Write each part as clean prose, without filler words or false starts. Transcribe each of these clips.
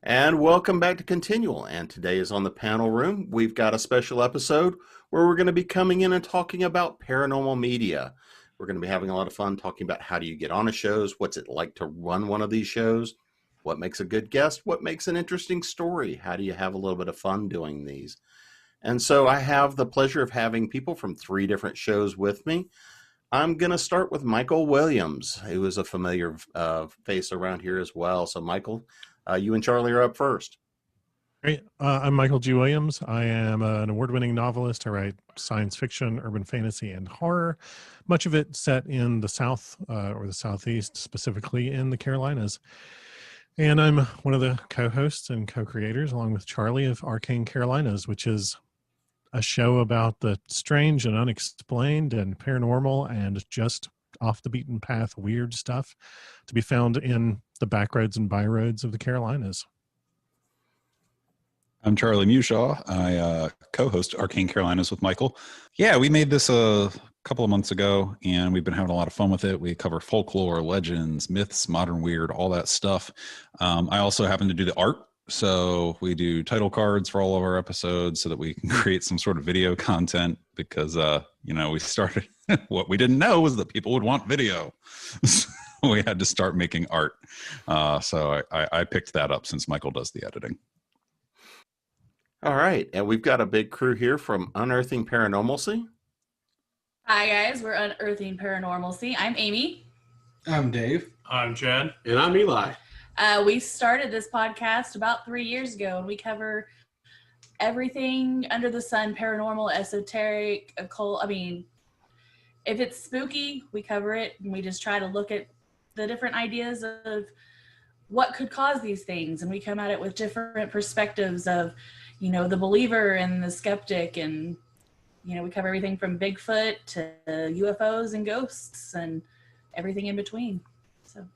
And welcome back to ConTinual. And today is on the panel room. We've got a special episode where we're going to be coming in and talking about paranormal media. We're going to be having a lot of fun talking about how do you get on a shows, what's it like to run one of these shows, what makes a good guest, what makes an interesting story, how do you have a little bit of fun doing these. And so I have the pleasure of having people from 3 different shows with me. I'm going to start with Michael Williams, who is a familiar face around here as well. So Michael, you and Charlie are up first. Great. I'm Michael G. Williams. I am an award-winning novelist. I write science fiction, urban fantasy, and horror, much of it set in the South or the Southeast, specifically in the Carolinas. And I'm one of the co-hosts and co-creators, along with Charlie, of Arcane Carolinas, which is a show about the strange and unexplained and paranormal and just off the beaten path weird stuff to be found in the backroads and byroads of the Carolinas. I'm Charlie Menshaw. I co-host Arcane Carolinas with Michael. Yeah, we made this a couple of months ago, and we've been having a lot of fun with it. We cover folklore, legends, myths, modern weird, all that stuff. I also happen to do the art, so we do title cards for all of our episodes so that we can create some sort of video content because, we started, what we didn't know was that people would want video. So we had to start making art. So I picked that up since Michael does the editing. All right, and we've got a big crew here from Unearthing Paranormalcy. Hi guys, we're Unearthing Paranormalcy. I'm Amy. I'm Dave. I'm Chad. And I'm Eli. We started this podcast about 3 years ago, and we cover everything under the sun, paranormal, esoteric, occult. I mean, if it's spooky, we cover it, and we just try to look at the different ideas of what could cause these things, and we come at it with different perspectives of the believer and the skeptic, and we cover everything from Bigfoot to UFOs and ghosts and everything in between. So,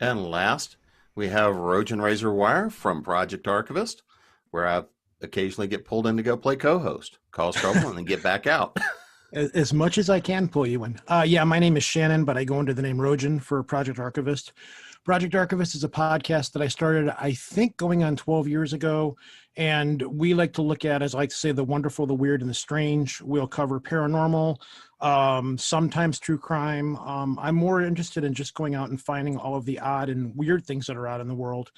and last we have Roejen Razorwire from Project Archivist, where I occasionally get pulled in to go play co-host, cause trouble, and then get back out. As much as I can pull you in. My name is Shannon, but I go under the name Roejen for Project Archivist. Project Archivist is a podcast that I started, I think, going on 12 years ago. And we like to look at, as I like to say, the wonderful, the weird, and the strange. We'll cover paranormal, sometimes true crime. I'm more interested in just going out and finding all of the odd and weird things that are out in the world.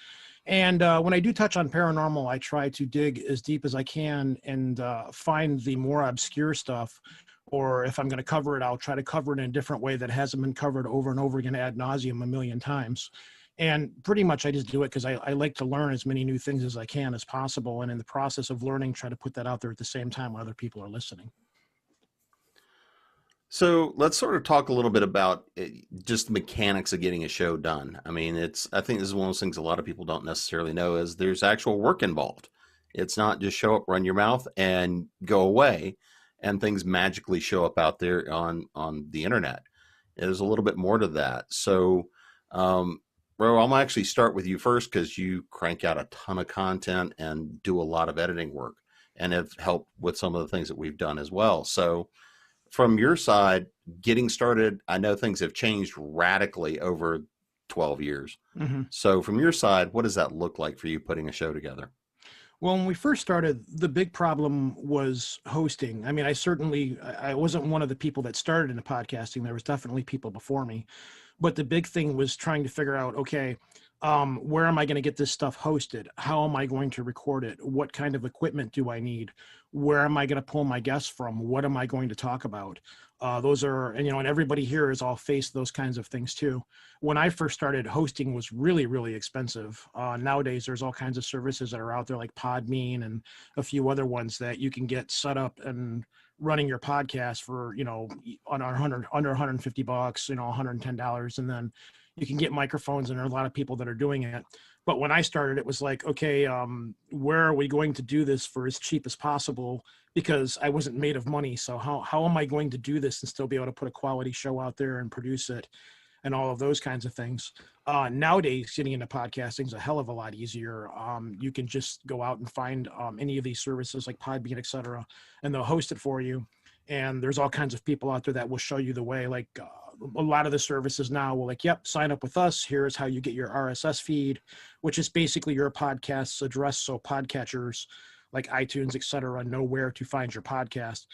And when I do touch on paranormal, I try to dig as deep as I can and find the more obscure stuff. Or if I'm going to cover it, I'll try to cover it in a different way that hasn't been covered over and over again ad nauseum a million times. And pretty much I just do it because I like to learn as many new things as I can as possible. And in the process of learning, try to put that out there at the same time when other people are listening. So let's sort of talk a little bit about just the mechanics of getting a show done. I mean, I think this is one of those things a lot of people don't necessarily know is there's actual work involved. It's not just show up, run your mouth, and go away, and things magically show up out there on the internet. There's a little bit more to that. So, Ro, I'm actually start with you first because you crank out a ton of content and do a lot of editing work and have helped with some of the things that we've done as well. So from your side, getting started, I know things have changed radically over 12 years. Mm-hmm. So from your side, what does that look like for you putting a show together? Well, when we first started, the big problem was hosting. I mean, I wasn't one of the people that started in the podcasting. There was definitely people before me. But the big thing was trying to figure out, okay, where am I going to get this stuff hosted? How am I going to record it? What kind of equipment do I need? Where am I going to pull my guests from? What am I going to talk about? Those are, and everybody here has all faced those kinds of things too. When I first started, hosting was really, really expensive. Nowadays, there's all kinds of services that are out there like Podbean and a few other ones that you can get set up and running your podcast for, under $150, $110, and then you can get microphones, and there are a lot of people that are doing it. But when I started, it was like, okay, where are we going to do this for as cheap as possible? Because I wasn't made of money. So how am I going to do this and still be able to put a quality show out there and produce it and all of those kinds of things? Nowadays, getting into podcasting is a hell of a lot easier. You can just go out and find any of these services like Podbean, et cetera, and they'll host it for you. And there's all kinds of people out there that will show you the way. Like a lot of the services now will like, yep, sign up with us. Here's how you get your RSS feed, which is basically your podcast's address. So podcatchers like iTunes, et cetera, know where to find your podcast.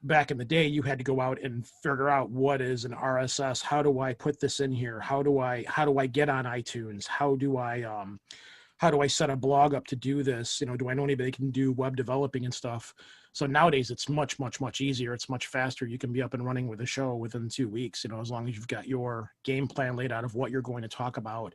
Back in the day, you had to go out and figure out what is an RSS. How do I put this in here? How do I get on iTunes? How do I set a blog up to do this? Do I know anybody that can do web developing and stuff? So nowadays it's much, much, much easier. It's much faster. You can be up and running with a show within 2 weeks, as long as you've got your game plan laid out of what you're going to talk about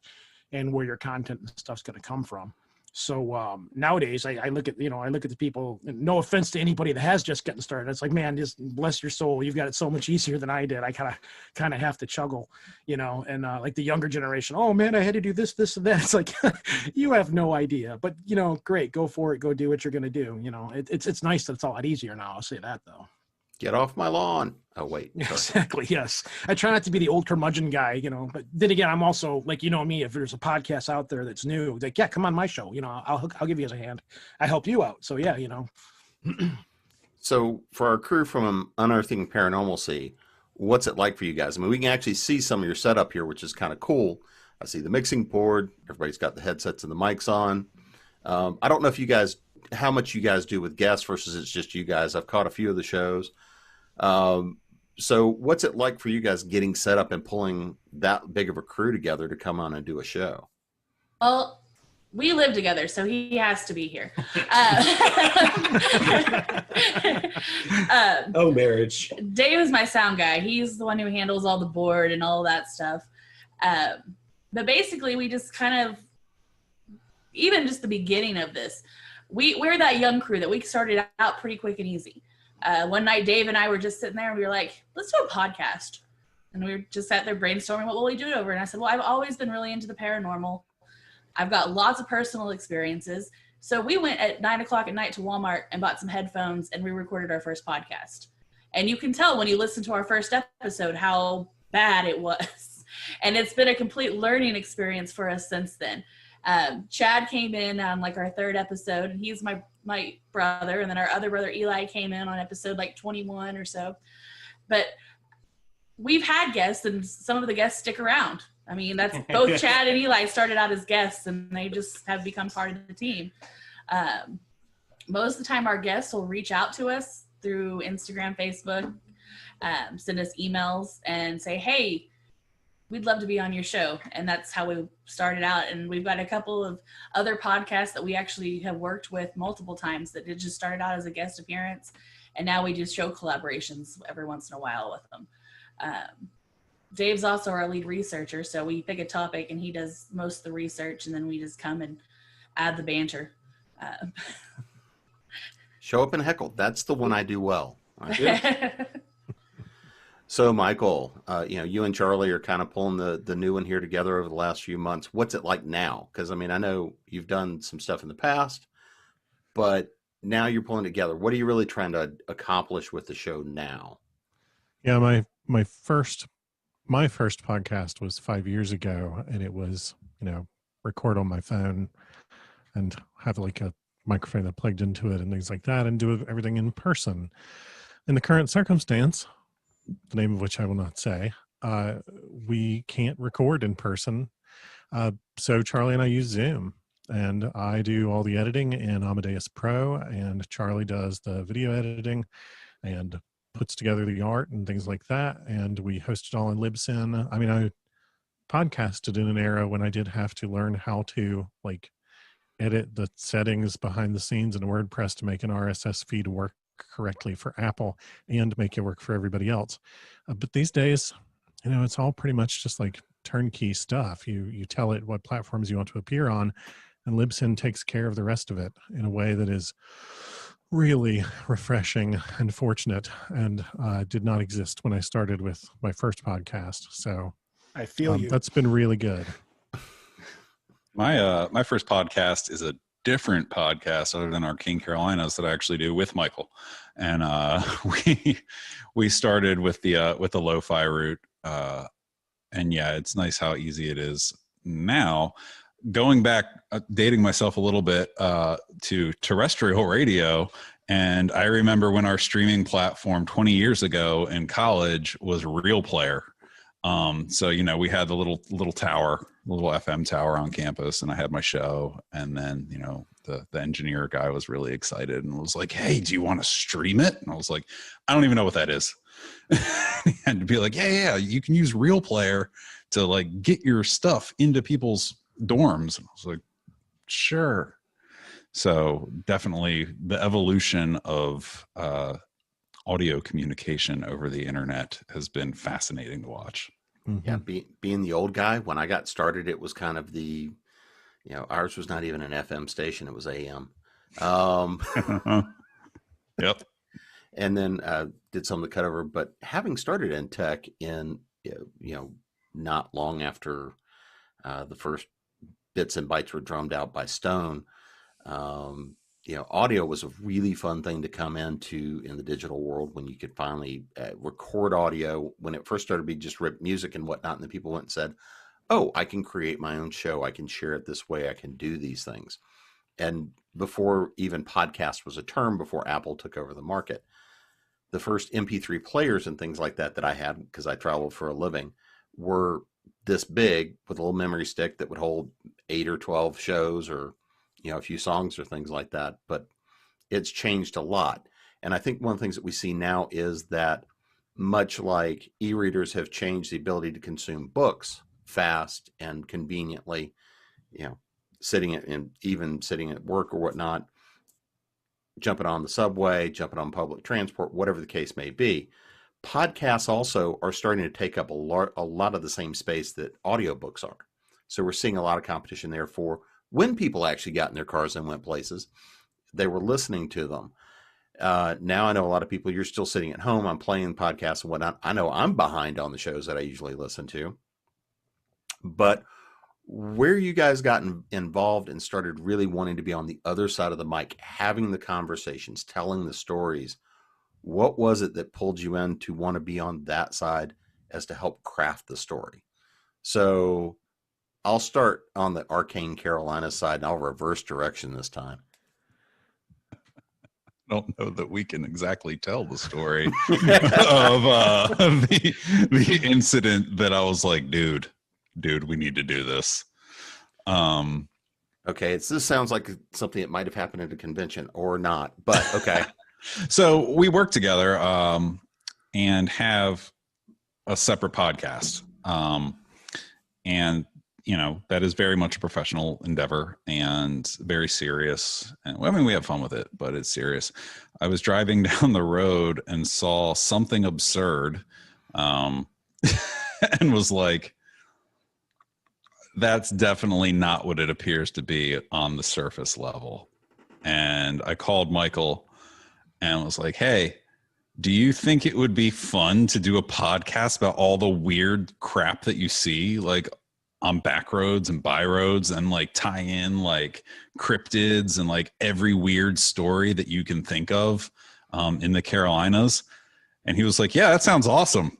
and where your content and stuff's going to come from. So nowadays I look at the people, no offense to anybody that has just getting started. It's like, man, just bless your soul. You've got it so much easier than I did. I kind of have to chuggle, and like the younger generation, oh man, I had to do this, and that. It's like, you have no idea, but great. Go for it. Go do what you're going to do. It's nice that it's a lot easier now. I'll say that though. Get off my lawn. Oh, wait. Sorry. Exactly. Yes. I try not to be the old curmudgeon guy, but then again, I'm also like, me, if there's a podcast out there that's new, like, yeah, come on my show, I'll give you a hand. I help you out. So yeah, So for our crew from Unearthing Paranormalcy, what's it like for you guys? I mean, we can actually see some of your setup here, which is kind of cool. I see the mixing board. Everybody's got the headsets and the mics on. I don't know if how much you guys do with guests versus it's just you guys. I've caught a few of the shows. So what's it like for you guys getting set up and pulling that big of a crew together to come on and do a show? Well, we live together, so he has to be here. Marriage. Dave is my sound guy. He's the one who handles all the board and all that stuff. But basically, we just kind of, even just the beginning of this, we're that young crew that we started out pretty quick and easy. One night, Dave and I were just sitting there and we were like, let's do a podcast. And we were just sat there brainstorming, what will we do it over? And I said, well, I've always been really into the paranormal. I've got lots of personal experiences. So we went at 9:00 at night to Walmart and bought some headphones and we recorded our first podcast. And you can tell when you listen to our first episode how bad it was. And it's been a complete learning experience for us since then. Chad came in on like our third episode, and he's my brother. And then our other brother, Eli, came in on episode like 21 or so. But we've had guests, and some of the guests stick around. I mean, that's both Chad and Eli started out as guests, and they just have become part of the team. Most of the time, our guests will reach out to us through Instagram, Facebook, send us emails and say, hey, we'd love to be on your show. And that's how we started out. And we've got a couple of other podcasts that we actually have worked with multiple times that did just started out as a guest appearance. And now we do show collaborations every once in a while with them. Dave's also our lead researcher. So we pick a topic and he does most of the research, and then we just come and add the banter. Show up and heckle. That's the one I do well. So, Michael, you and Charlie are kind of pulling the new one here together over the last few months. What's it like now? Because, I mean, I know you've done some stuff in the past, but now you're pulling together. What are you really trying to accomplish with the show now? Yeah, my first podcast was 5 years ago, and it was, record on my phone and have like a microphone that plugged into it and things like that, and do everything in person. In the current circumstance, the name of which I will not say, we can't record in person. So Charlie and I use Zoom, and I do all the editing in Amadeus Pro, and Charlie does the video editing and puts together the art and things like that. And we host it all in Libsyn. I mean, I podcasted in an era when I did have to learn how to edit the settings behind the scenes in WordPress to make an RSS feed work correctly for Apple and make it work for everybody else. But these days, it's all pretty much just like turnkey stuff. You tell it what platforms you want to appear on, and Libsyn takes care of the rest of it in a way that is really refreshing and fortunate, and did not exist when I started with my first podcast. So I feel you. That's been really good. My first podcast is a different podcast other than Arcane Carolinas that I actually do with Michael, and we started with the lo-fi route, and yeah, it's nice how easy it is now. Going back, dating myself a little bit to terrestrial radio, and I remember when our streaming platform 20 years ago in college was Real Player. So, we had the little tower, little FM tower on campus, and I had my show. And then, the engineer guy was really excited and was like, "Hey, do you want to stream it?" And I was like, "I don't even know what that is." And to be like, yeah, you can use Real Player to like get your stuff into people's dorms. And I was like, sure. So definitely the evolution of audio communication over the internet has been fascinating to watch. Yeah, being the old guy, when I got started, it was kind of the, ours was not even an FM station; it was AM. Yep. And then did some of the cutover. But having started in tech in, not long after the first bits and bytes were drummed out by Stone, audio was a really fun thing to come into in the digital world when you could finally record audio. When it first started to be just rip music and whatnot, and then people went and said, "Oh, I can create my own show. I can share it this way. I can do these things." And before even podcast was a term, before Apple took over the market, the first MP3 players and things like that I had, because I traveled for a living, were this big with a little memory stick that would hold 8 or 12 shows or, a few songs or things like that. But it's changed a lot. And I think one of the things that we see now is that much like e-readers have changed the ability to consume books fast and conveniently, sitting at work or whatnot, jumping on the subway, jumping on public transport, whatever the case may be. Podcasts also are starting to take up a lot of the same space that audiobooks are. So we're seeing a lot of competition there for when people actually got in their cars and went places, they were listening to them. Now I know a lot of people, you're still sitting at home, I'm playing podcasts and whatnot. I know I'm behind on the shows that I usually listen to. But where you guys got involved and started really wanting to be on the other side of the mic, having the conversations, telling the stories, what was it that pulled you in to want to be on that side as to help craft the story? So I'll start on the Arcane Carolinas side, and I'll reverse direction this time. I don't know that we can exactly tell the story of the incident that I was like, dude, we need to do this. Okay, this sounds like something that might have happened at a convention or not, but okay. So we work together and have a separate podcast. And that is very much a professional endeavor and very serious. And we have fun with it, but it's serious. I was driving down the road and saw something absurd and was like, that's definitely not what it appears to be on the surface level. And I called Michael and was like, hey, do you think it would be fun to do a podcast about all the weird crap that you see, like on back roads and by roads, and like tie in like cryptids and like every weird story that you can think of in the Carolinas? And he was like, yeah, that sounds awesome.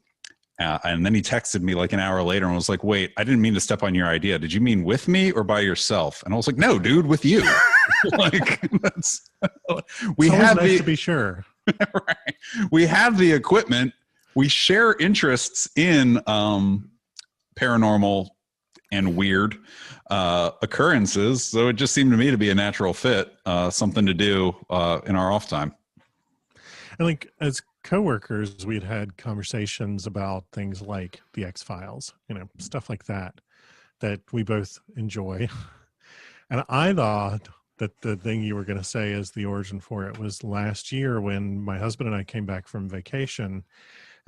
And then he texted me like an hour later and was like, wait, I didn't mean to step on your idea. Did you mean with me or by yourself? And I was like, no, dude, with you. Like, we have nice to be sure. Right. We have the equipment. We share interests in paranormal and weird occurrences. So it just seemed to me to be a natural fit, something to do in our off time. And like as coworkers, we'd had conversations about things like the X-Files, stuff like that we both enjoy. And I thought that the thing you were going to say as the origin for it was last year when my husband and I came back from vacation,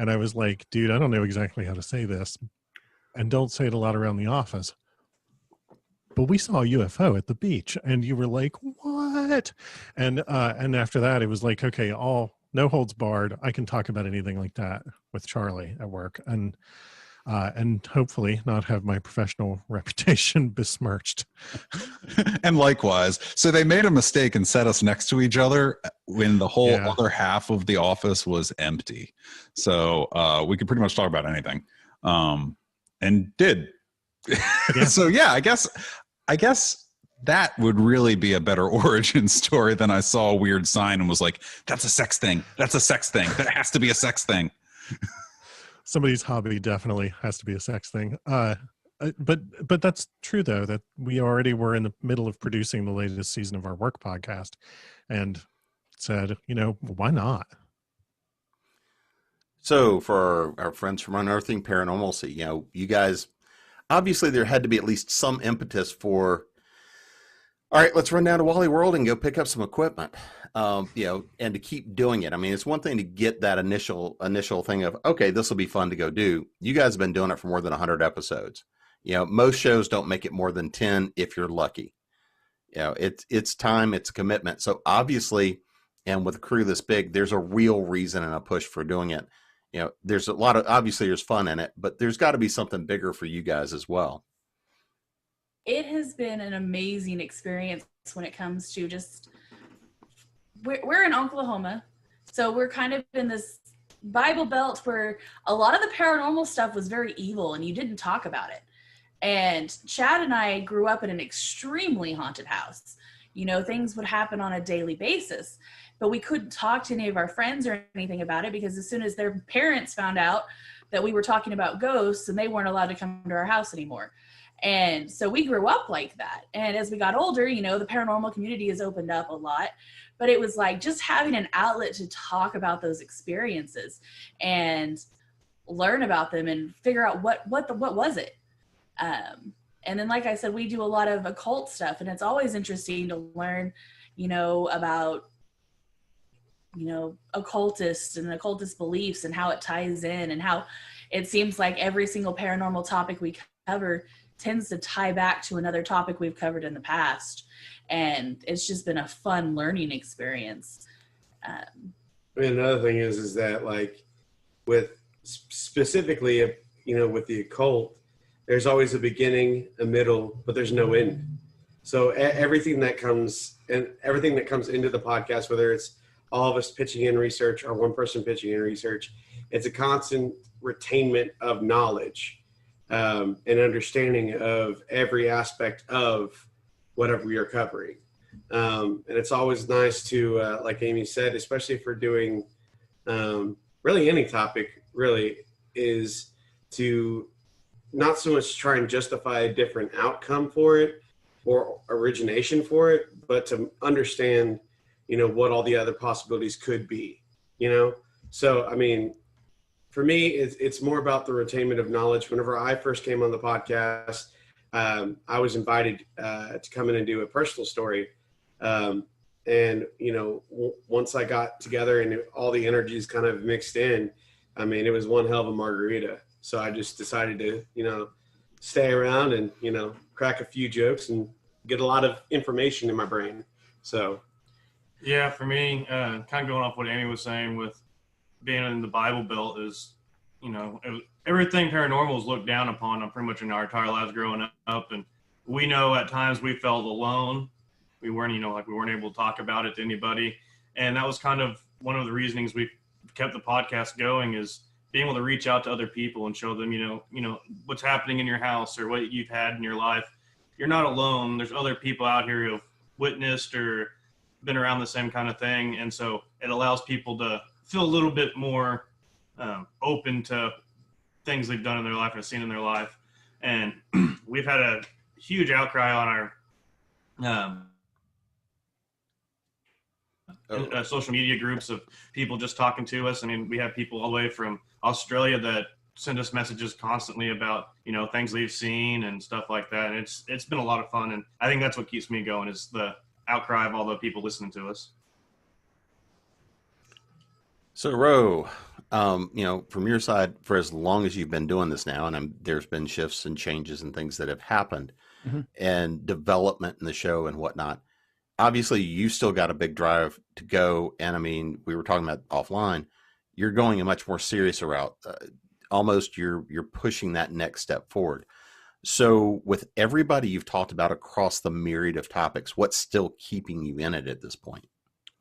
and I was like, dude, I don't know exactly how to say this, and don't say it a lot around the office, but we saw a UFO at the beach. And you were like, what? And after that, it was like, okay, no holds barred. I can talk about anything like that with Charlie at work, and hopefully not have my professional reputation besmirched. And likewise. So they made a mistake and set us next to each other when the whole other half of the office was empty. So we could pretty much talk about anything, and did. Yeah. So yeah, I guess that would really be a better origin story than I saw a weird sign and was like, that's a sex thing. That's a sex thing. That has to be a sex thing. somebody's hobby definitely has to be a sex thing. But that's true though, that we already were in the middle of producing the latest season of our work podcast and said, why not? So for our friends from Unearthing Paranormalcy, you guys, obviously there had to be at least some impetus for, all right, let's run down to Wally World and go pick up some equipment, and to keep doing it. I mean, it's one thing to get that initial thing of, okay, this will be fun to go do. You guys have been doing it for more than 100 episodes. Most shows don't make it more than 10 if you're lucky. It's time, it's a commitment. So obviously, and with a crew this big, there's a real reason and a push for doing it. There's a lot of, obviously there's fun in it, but there's got to be something bigger for you guys as well. It has been an amazing experience when it comes to just, we're in Oklahoma, so we're kind of in this Bible Belt where a lot of the paranormal stuff was very evil and you didn't talk about it. And Chad and I grew up in an extremely haunted house. Things would happen on a daily basis, but we couldn't talk to any of our friends or anything about it because as soon as their parents found out that we were talking about ghosts, and they weren't allowed to come to our house anymore. And so we grew up like that. And as we got older, the paranormal community has opened up a lot, but it was like just having an outlet to talk about those experiences and learn about them and figure out what was it. And then, like I said, we do a lot of occult stuff, and it's always interesting to learn, about, occultists and occultist beliefs and how it ties in, and how it seems like every single paranormal topic we cover tends to tie back to another topic we've covered in the past. And it's just been a fun learning experience. Another thing is that, like, with specifically, with the occult, there's always a beginning, a middle, but there's no end. So everything that comes into the podcast, whether it's all of us pitching in research or one person pitching in research, it's a constant retainment of knowledge and understanding of every aspect of whatever we are covering. And it's always nice to, like Amy said, especially if we're doing really any topic, really, is to not so much try and justify a different outcome for it or origination for it, but to understand, what all the other possibilities could be, So, I mean, for me, it's more about the retainment of knowledge. Whenever I first came on the podcast, I was invited to come in and do a personal story. And, once I got together and all the energies kind of mixed in, I mean, it was one hell of a margarita. So I just decided to, stay around and, crack a few jokes and get a lot of information in my brain. So. Yeah, for me, kind of going off what Amy was saying with being in the Bible Belt is, everything paranormal is looked down upon pretty much in our entire lives growing up. And we know at times we felt alone. We weren't, we weren't able to talk about it to anybody. And that was kind of one of the reasonings we kept the podcast going, is being able to reach out to other people and show them, what's happening in your house or what you've had in your life. You're not alone. There's other people out here who have witnessed or been around the same kind of thing. And so it allows people to feel a little bit more open to things they've done in their life or seen in their life. And we've had a huge outcry on our social media groups of people just talking to us. I mean, we have people all the way from Australia that send us messages constantly about, things they've seen and stuff like that. And it's been a lot of fun. And I think that's what keeps me going, is the outcry of all the people listening to us. So, Ro, from your side, for as long as you've been doing this now, and there's been shifts and changes and things that have happened, and development in the show and whatnot. Obviously, you still got a big drive to go. And I mean, we were talking about offline. You're going a much more serious route. Almost, you're pushing that next step forward. So, with everybody you've talked about across the myriad of topics, what's still keeping you in it at this point?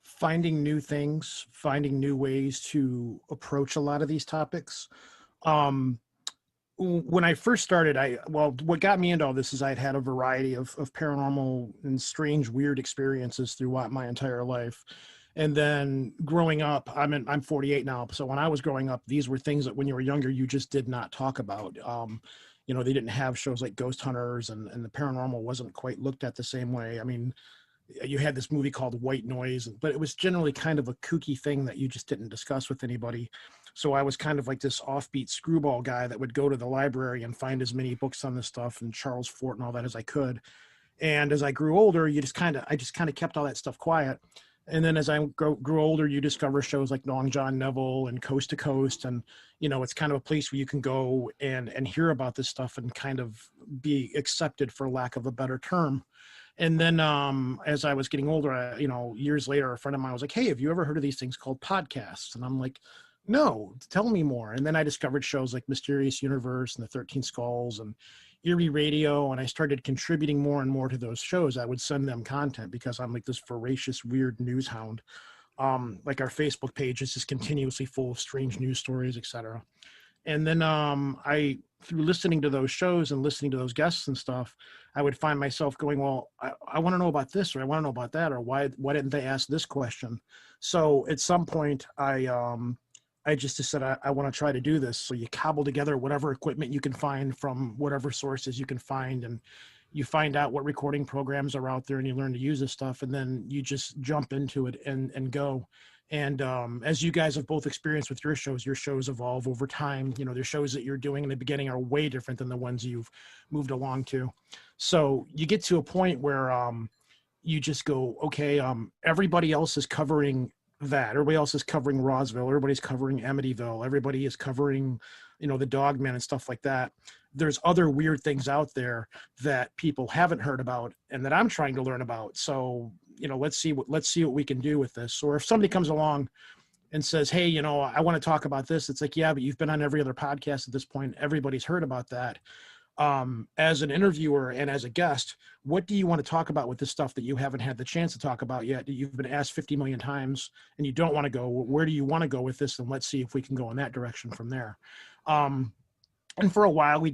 Finding new things, finding new ways to approach a lot of these topics. When I first started, what got me into all this is I'd had a variety of paranormal and strange, weird experiences throughout my entire life. And then growing up, I'm 48 now. So when I was growing up, these were things that when you were younger, you just did not talk about. You know, they didn't have shows like Ghost Hunters, and the paranormal wasn't quite looked at the same way. I mean, you had this movie called White Noise, but it was generally kind of a kooky thing that you just didn't discuss with anybody. So I was kind of like this offbeat screwball guy that would go to the library and find as many books on this stuff and Charles Fort and all that as I could. And as I grew older, I just kind of kept all that stuff quiet. And then as I grew older, you discover shows like Long John Neville and Coast to Coast. And, you know, it's kind of a place where you can go and hear about this stuff and kind of be accepted, for lack of a better term. And then as I was getting older, you know, years later, a friend of mine was like, hey, have you ever heard of these things called podcasts? And I'm like, no, tell me more. And then I discovered shows like Mysterious Universe and the 13 Skulls and Eerie Radio, and I started contributing more and more to those shows. I would send them content because I'm like this voracious, weird news hound. Like our Facebook page is just continuously full of strange news stories, etc. And then through listening to those shows and listening to those guests and stuff, I would find myself going, well, I want to know about this, or I want to know about that, or why didn't they ask this question? So at some point, I just said, I want to try to do this. So you cobble together whatever equipment you can find from whatever sources you can find, and you find out what recording programs are out there, and you learn to use this stuff, and then you just jump into it and go. And as you guys have both experienced with your shows evolve over time. You know, the shows that you're doing in the beginning are way different than the ones you've moved along to. So you get to a point where you just go, okay, everybody else is covering that. Everybody else is covering Roswell. Everybody's covering Amityville. Everybody is covering, you know, the Dogman and stuff like that. There's other weird things out there that people haven't heard about and that I'm trying to learn about. So, you know, let's see what we can do with this. Or if somebody comes along and says, hey, you know, I want to talk about this. It's like, yeah, but you've been on every other podcast at this point. Everybody's heard about that. As an interviewer and as a guest, what do you want to talk about with this stuff that you haven't had the chance to talk about yet, that you've been asked 50 million times and you don't want to go? Where do you want to go with this? And let's see if we can go in that direction from there. And for a while we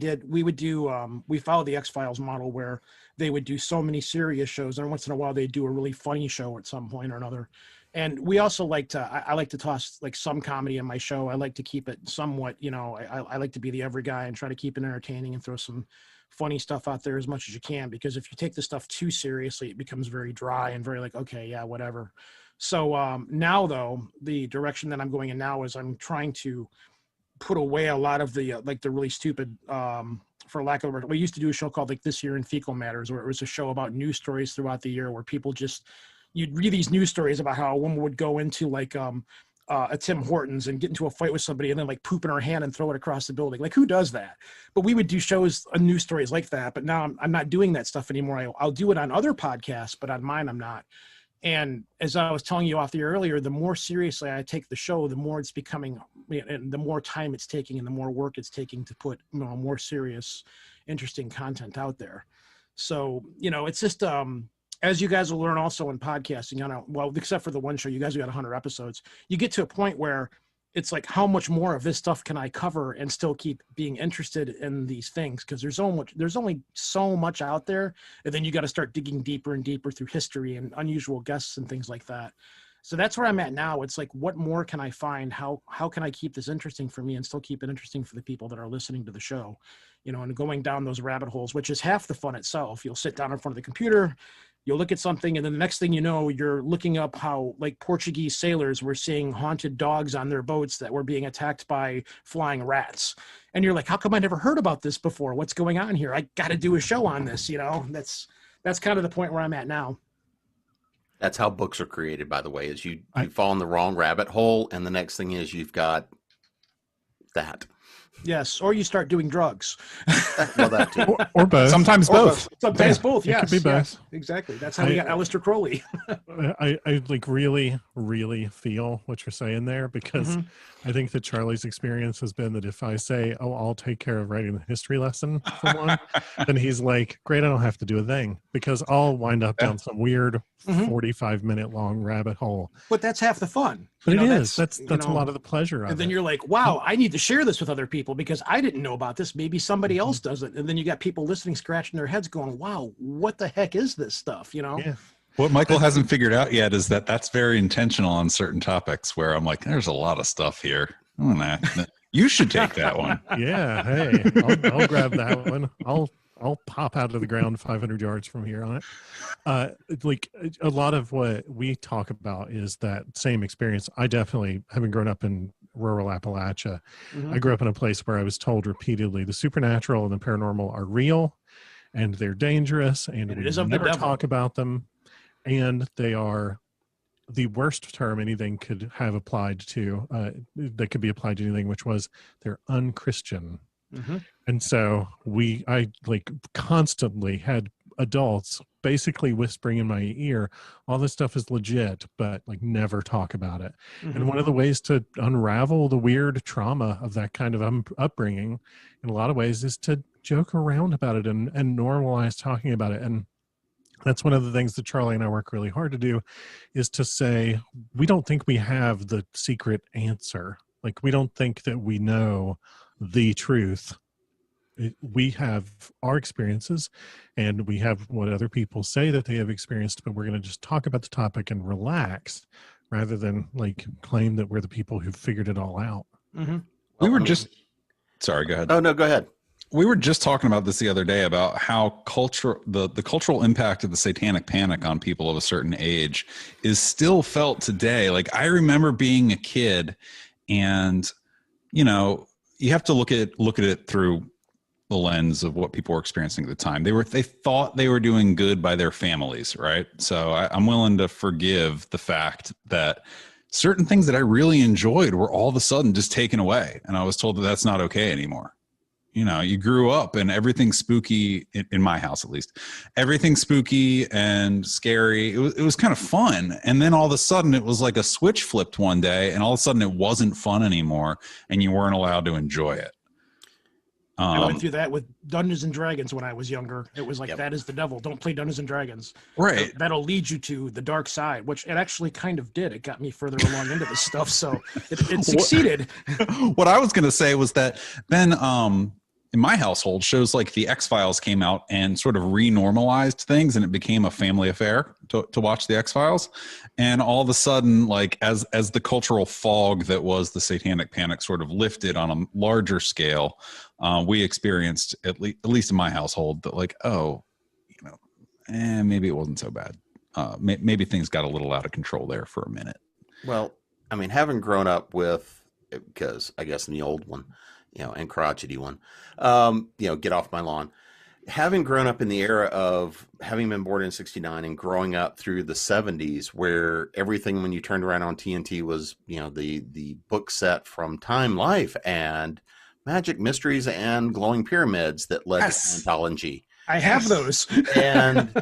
followed the X-Files model where they would do so many serious shows, and once in a while they'd do a really funny show at some point or another. And we also I like to toss like some comedy in my show. I like to keep it somewhat, you know, I like to be the every guy and try to keep it entertaining and throw some funny stuff out there as much as you can, because if you take the stuff too seriously, it becomes very dry and very like, okay, yeah, whatever. So now though, the direction that I'm going in now is I'm trying to put away a lot of the like the really stupid, for lack of a word. We used to do a show called like This Year in Fecal Matters, where it was a show about news stories throughout the year where people just, you'd read these news stories about how a woman would go into like a Tim Hortons and get into a fight with somebody and then like poop in her hand and throw it across the building. Like, who does that? But we would do shows, news stories like that. But now I'm not doing that stuff anymore. I'll do it on other podcasts, but on mine I'm not. And as I was telling you off the air earlier, the more seriously I take the show, the more it's becoming, and the more time it's taking and the more work it's taking to put, you know, more serious, interesting content out there. So, you know, it's just, as you guys will learn also in podcasting, you know, well, except for the one show, you guys got 100 episodes, you get to a point where it's like, how much more of this stuff can I cover and still keep being interested in these things? Because there's only so much out there, and then you got to start digging deeper and deeper through history and unusual guests and things like that. So that's where I'm at now. It's like, what more can I find? How can I keep this interesting for me and still keep it interesting for the people that are listening to the show? You know, and going down those rabbit holes, which is half the fun itself. You'll sit down in front of the computer, you'll look at something, and then the next thing you know, you're looking up how like Portuguese sailors were seeing haunted dogs on their boats that were being attacked by flying rats. And you're like, how come I never heard about this before? What's going on here? I got to do a show on this, you know? That's kind of the point where I'm at now. That's how books are created, by the way, is you fall in the wrong rabbit hole, and the next thing is you've got that. Yes, or you start doing drugs. Well, that too. Or both. Sometimes both. Sometimes both, yes. It could be both. Yeah, exactly. That's how we got Aleister Crowley. I like really, really feel what you're saying there, because I think that Charlie's experience has been that if I say, oh, I'll take care of writing the history lesson for one, then he's like, great, I don't have to do a thing, because I'll wind up down some weird 45-minute long rabbit hole. But that's half the fun. But it is. That's a lot of the pleasure of it. And then you're like, wow, I need to share this with other people because I didn't know about this. Maybe somebody else does it. And then you got people listening, scratching their heads going, wow, what the heck is this stuff? You know? Yeah. What Michael hasn't figured out yet is that that's very intentional on certain topics where I'm like, there's a lot of stuff here. You should take that one. Yeah, hey, I'll grab that one. I'll pop out of the ground 500 yards from here on it. Like a lot of what we talk about is that same experience. I definitely, having grown up in rural Appalachia, I grew up in a place where I was told repeatedly the supernatural and the paranormal are real, and they're dangerous, and we never talk about them, and they are the worst term anything could have applied to, that could be applied to anything, which was they're unchristian. And so I like constantly had adults basically whispering in my ear, all this stuff is legit, but like never talk about it. And one of the ways to unravel the weird trauma of that kind of upbringing in a lot of ways is to joke around about it and normalize talking about it. And that's one of the things that Charlie and I work really hard to do, is to say, we don't think we have the secret answer. Like, we don't think that we know the truth. We have our experiences, and we have what other people say that they have experienced, but we're going to just talk about the topic and relax rather than like claim that we're the people who figured it all out. We were just, sorry, go ahead. Oh, no, go ahead. We were just talking about this the other day about how the cultural impact of the satanic panic on people of a certain age is still felt today. Like, I remember being a kid, and you know, you have to look at it through the lens of what people were experiencing at the time. They thought they were doing good by their families, right? So I'm willing to forgive the fact that certain things that I really enjoyed were all of a sudden just taken away, and I was told that that's not okay anymore. You know, you grew up and everything's spooky, in my house at least. Everything's spooky and scary. It was kind of fun. And then all of a sudden it was like a switch flipped one day, and all of a sudden it wasn't fun anymore, and you weren't allowed to enjoy it. I went through that with Dungeons and Dragons when I was younger. It was like, that is the devil. Don't play Dungeons and Dragons. Right. That'll lead you to the dark side, which it actually kind of did. It got me further along into this stuff. So it succeeded. What I was going to say was that then, in my household, shows like The X-Files came out and sort of renormalized things, and it became a family affair to watch The X-Files. And all of a sudden, like as the cultural fog that was the satanic panic sort of lifted on a larger scale, we experienced, at least in my household, that like, oh, you know, maybe it wasn't so bad. Maybe things got a little out of control there for a minute. Well, I mean, having grown up with, because I guess in the old one, you know, and crotchety one, you know, get off my lawn. Having grown up in the era of having been born in 69 and growing up through the 70s, where everything when you turned around on TNT was, you know, the book set from Time Life and Magic Mysteries and Glowing Pyramids that led to Scientology. I have those. And,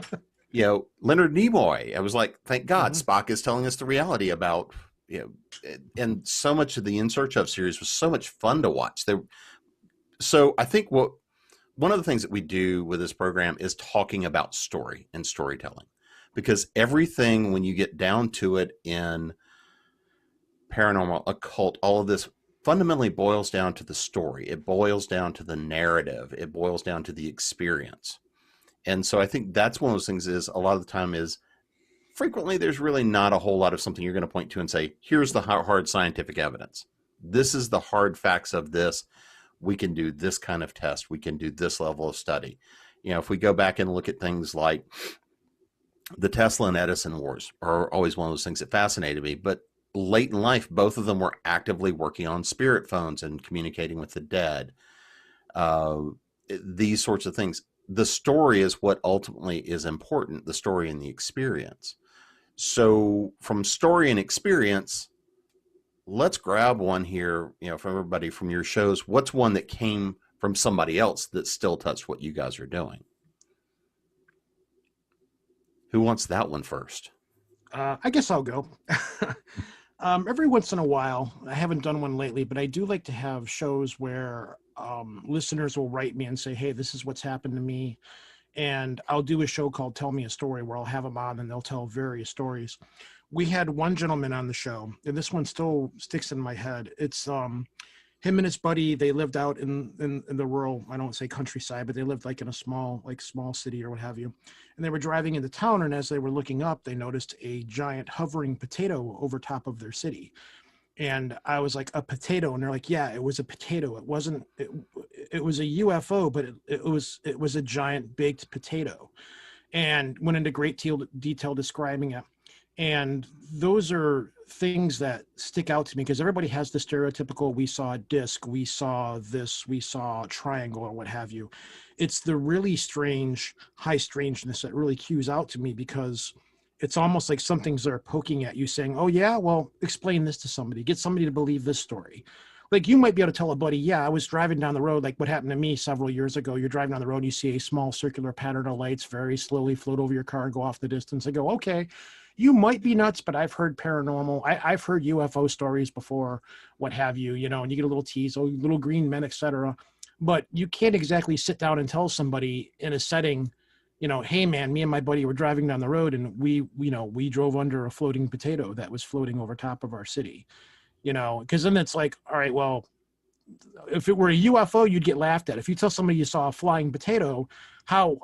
you know, Leonard Nimoy, I was like, thank God Spock is telling us the reality about, you know, and so much of the In Search Of series was so much fun to watch. So I think one of the things that we do with this program is talking about story and storytelling, because everything, when you get down to it in paranormal, occult, all of this fundamentally boils down to the story. It boils down to the narrative. It boils down to the experience. And so I think that's one of those things, is a lot of the time is frequently there's really not a whole lot of something you're going to point to and say, here's the hard scientific evidence. This is the hard facts of this. We can do this kind of test. We can do this level of study. You know, if we go back and look at things like the Tesla and Edison wars are always one of those things that fascinated me. But late in life, both of them were actively working on spirit phones and communicating with the dead. These sorts of things. The story is what ultimately is important, the story and the experience. So from story and experience, let's grab one here, you know, from everybody from your shows. What's one that came from somebody else that still touched what you guys are doing? Who wants that one first? I guess I'll go. Every once in a while, I haven't done one lately, but I do like to have shows where listeners will write me and say, hey, this is what's happened to me. And I'll do a show called Tell Me a Story, where I'll have them on and they'll tell various stories. We had one gentleman on the show, and this one still sticks in my head. It's him and his buddy, they lived out in the rural, I don't want to say countryside, but they lived like in a small city or what have you. And they were driving into town, and as they were looking up, they noticed a giant hovering potato over top of their city. And I was like, a potato? And they're like, yeah, it was a potato. It wasn't, it was a UFO, but it was a giant baked potato. And went into great detail describing it. And those are things that stick out to me because everybody has the stereotypical, we saw a disc, we saw this, we saw a triangle or what have you. It's the really strange, high strangeness that really cues out to me because it's almost like something's there poking at you saying, oh yeah, well, explain this to somebody, get somebody to believe this story. Like you might be able to tell a buddy, yeah, I was driving down the road, like what happened to me several years ago. You're driving down the road, and you see a small circular pattern of lights very slowly float over your car and go off the distance. I go, okay, you might be nuts, but I've heard paranormal. I've heard UFO stories before, what have you, and you get a little tease, oh, little green men, etc. But you can't exactly sit down and tell somebody in a setting, hey man, me and my buddy were driving down the road and we drove under a floating potato that was floating over top of our city. Because then it's like, all right, well, if it were a UFO, you'd get laughed at. If you tell somebody you saw a flying potato, how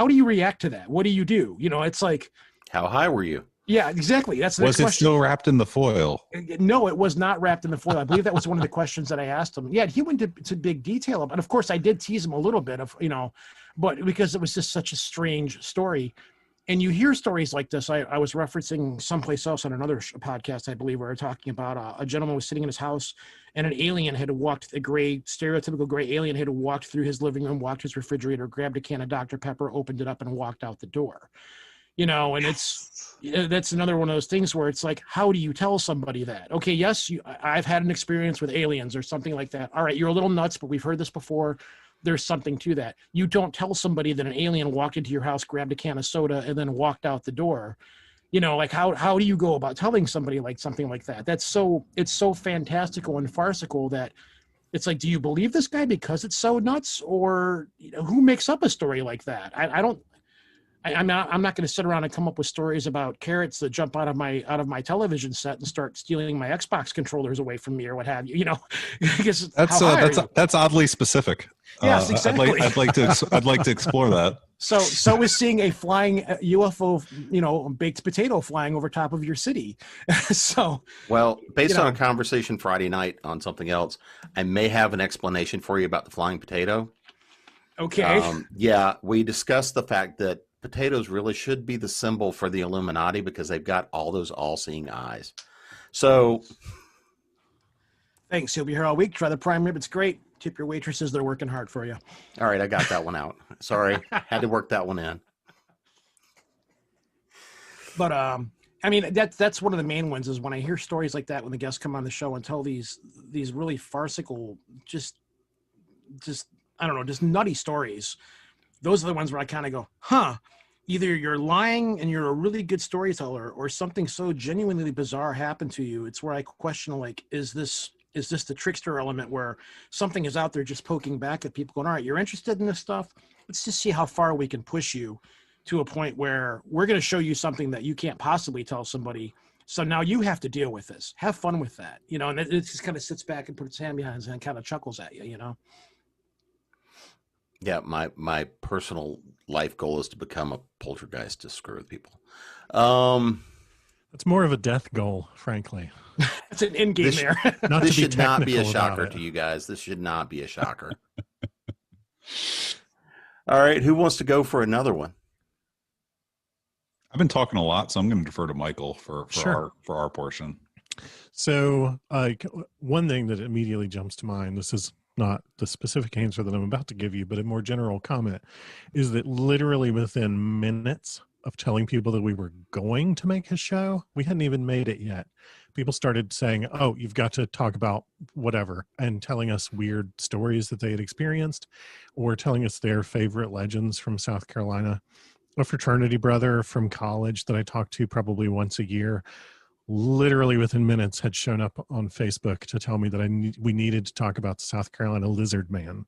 do you react to that? What do you do? It's like, how high were you? Yeah, exactly. That's the was it question. Still wrapped in the foil? No, it was not wrapped in the foil. I believe that was one of the questions that I asked him. Yeah, he went to big detail. And of course, I did tease him a little bit of, but because it was just such a strange story. And you hear stories like this. I was referencing someplace else on another podcast, I believe, where we were talking about a gentleman was sitting in his house and an alien had walked, stereotypical gray alien had walked through his living room, walked his refrigerator, grabbed a can of Dr. Pepper, opened it up, and walked out the door. And that's another one of those things where it's like, how do you tell somebody that? Okay, yes, I've had an experience with aliens or something like that. All right, you're a little nuts, but we've heard this before. There's something to that. You don't tell somebody that an alien walked into your house, grabbed a can of soda, and then walked out the door. Like how do you go about telling somebody like something like that? It's so fantastical and farcical that it's like, do you believe this guy because it's so nuts, or who makes up a story like that? I'm not going to sit around and come up with stories about carrots that jump out of my television set and start stealing my Xbox controllers away from me or what have you. Because that's oddly specific. Yes, exactly. I'd like to explore that. So is seeing a flying UFO, baked potato flying over top of your city. Well, based on a conversation Friday night on something else, I may have an explanation for you about the flying potato. Okay. Yeah, we discussed the fact that potatoes really should be the symbol for the Illuminati because they've got all those all-seeing eyes. So, thanks. You'll be here all week. Try the prime rib. It's great. Tip your waitresses. They're working hard for you. All right, I got that one out. Sorry, had to work that one in. But that's one of the main ones is when I hear stories like that when the guests come on the show and tell these really farcical, just I don't know, just nutty stories. Those are the ones where I kind of go, either you're lying and you're a really good storyteller or something so genuinely bizarre happened to you. It's where I question, like, is this the trickster element where something is out there just poking back at people going, all right, you're interested in this stuff. Let's just see how far we can push you to a point where we're going to show you something that you can't possibly tell somebody. So now you have to deal with this. Have fun with that. And it just kind of sits back and puts its hand behind his and kind of chuckles at you, Yeah, my personal life goal is to become a poltergeist to screw with people. It's more of a death goal, frankly. It's an end game there. This should not be a shocker to you guys. This should not be a shocker. All right, who wants to go for another one? I've been talking a lot, so I'm going to defer to Michael for Sure. our portion. So, one thing that immediately jumps to mind, this is not the specific answer that I'm about to give you, but a more general comment, is that literally within minutes of telling people that we were going to make a show, we hadn't even made it yet, people started saying, oh, you've got to talk about whatever, and telling us weird stories that they had experienced, or telling us their favorite legends from South Carolina. A fraternity brother from college that I talked to probably once a year, literally within minutes had shown up on Facebook to tell me that we needed to talk about the South Carolina lizard man,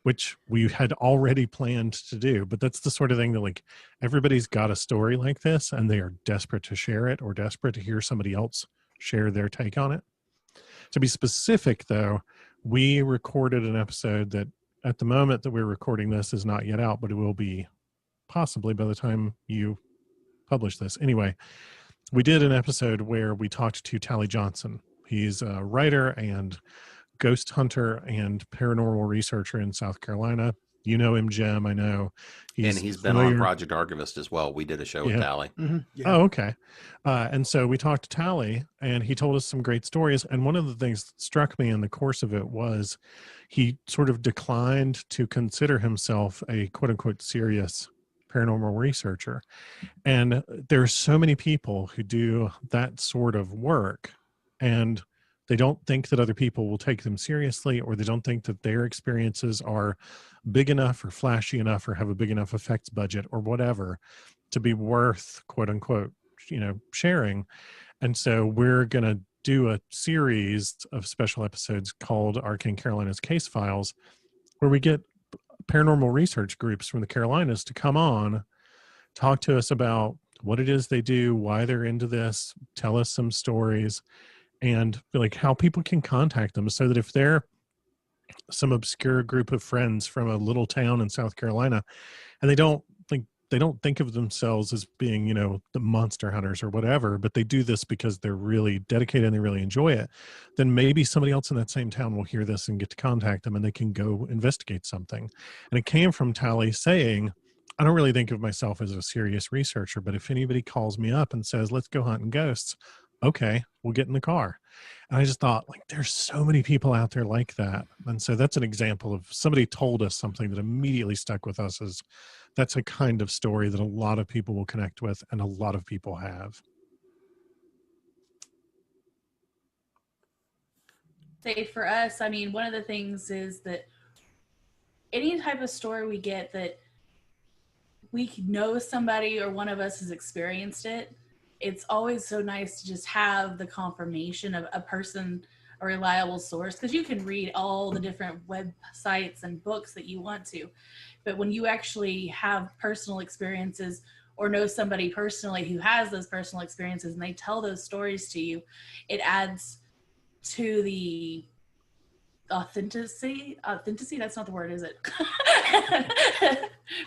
which we had already planned to do. But that's the sort of thing that, like, everybody's got a story like this and they are desperate to share it or desperate to hear somebody else share their take on it. To be specific, though, we recorded an episode that at the moment that we're recording this is not yet out, but it will be possibly by the time you publish this. Anyway, we did an episode where we talked to Tally Johnson. He's a writer and ghost hunter and paranormal researcher in South Carolina. You know him, Jim. I know. And he's been on Project Archivist as well. We did a show with Tally. Mhm, yeah. Oh, okay. And so we talked to Tally, and he told us some great stories. And one of the things that struck me in the course of it was he sort of declined to consider himself a quote unquote serious paranormal researcher. And there are so many people who do that sort of work, and they don't think that other people will take them seriously, or they don't think that their experiences are big enough or flashy enough or have a big enough effects budget or whatever to be worth, quote unquote, sharing. And so we're going to do a series of special episodes called Arcane Carolinas Case Files, where we get paranormal research groups from the Carolinas to come on, talk to us about what it is they do, why they're into this, tell us some stories, and like how people can contact them, so that if they're some obscure group of friends from a little town in South Carolina and they don't think of themselves as being, the monster hunters or whatever, but they do this because they're really dedicated and they really enjoy it, then maybe somebody else in that same town will hear this and get to contact them, and they can go investigate something. And it came from Tally saying, I don't really think of myself as a serious researcher, but if anybody calls me up and says, let's go hunting ghosts, okay, we'll get in the car. And I just thought, there's so many people out there like that. And so that's an example of somebody told us something that immediately stuck with us. As that's a kind of story that a lot of people will connect with, and a lot of people have. Say for us, one of the things is that any type of story we get that we know somebody or one of us has experienced it, it's always so nice to just have the confirmation of a person, a reliable source, because you can read all the different websites and books that you want to. But when you actually have personal experiences or know somebody personally who has those personal experiences and they tell those stories to you, it adds to the authenticity, that's not the word, is it?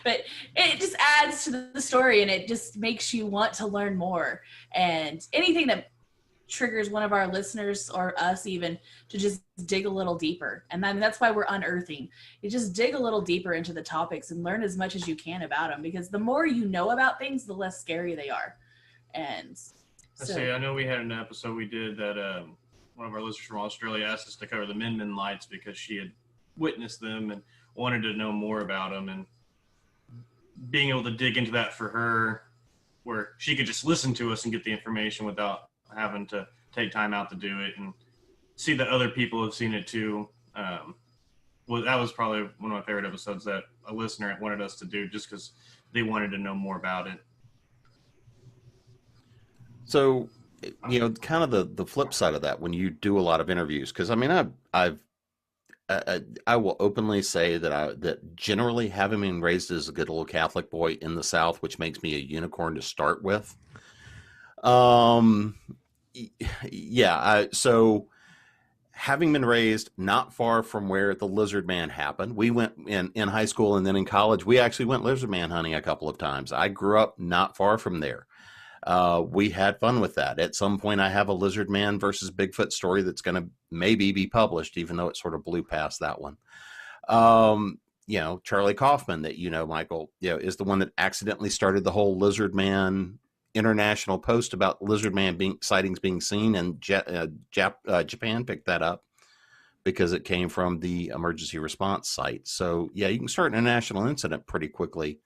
But it just adds to the story, and it just makes you want to learn more. And anything that triggers one of our listeners or us even to just dig a little deeper. And that's why we're unearthing. You just dig a little deeper into the topics and learn as much as you can about them, because the more you know about things, the less scary they are. And I know we had an episode we did that one of our listeners from Australia asked us to cover the Min lights because she had witnessed them and wanted to know more about them, and being able to dig into that for her, where she could just listen to us and get the information without having to take time out to do it, and see that other people have seen it too. That was probably one of my favorite episodes that a listener wanted us to do, just because they wanted to know more about it. So, kind of the flip side of that, when you do a lot of interviews, because I will openly say that generally, having been raised as a good little Catholic boy in the South, which makes me a unicorn to start with. So having been raised not far from where the lizard man happened, we went in high school, and then in college, we actually went lizard man hunting a couple of times. I grew up not far from there. We had fun with that. At some point, I have a lizard man versus Bigfoot story that's going to maybe be published, even though it sort of blew past that one. Charlie Kaufman, that Michael, is the one that accidentally started the whole lizard man international post about lizard man sightings being seen, and Japan picked that up because it came from the emergency response site. So yeah, you can start an international incident pretty quickly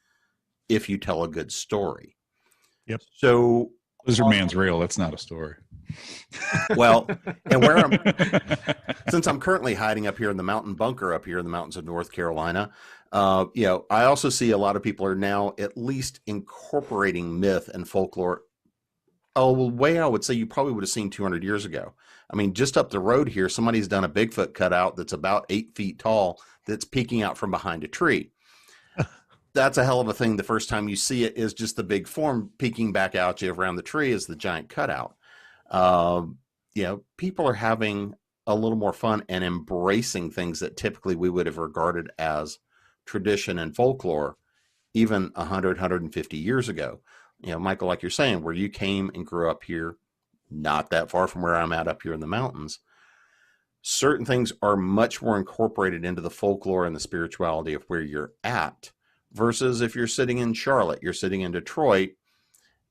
if you tell a good story. Yep. So Lizard Man's real. That's not a story. Well, and since I'm currently hiding up here in the mountain bunker up here in the mountains of North Carolina, I also see a lot of people are now at least incorporating myth and folklore a way I would say you probably would have seen 200 years ago. I mean, just up the road here, somebody's done a Bigfoot cutout that's about 8 feet tall that's peeking out from behind a tree. That's a hell of a thing. The first time you see it is just the big form peeking back out you around the tree is the giant cutout. People are having a little more fun and embracing things that typically we would have regarded as tradition and folklore even 100, 150 years ago. Michael, like you're saying, where you came and grew up here, not that far from where I'm at up here in the mountains, certain things are much more incorporated into the folklore and the spirituality of where you're at versus if you're sitting in Charlotte, you're sitting in Detroit.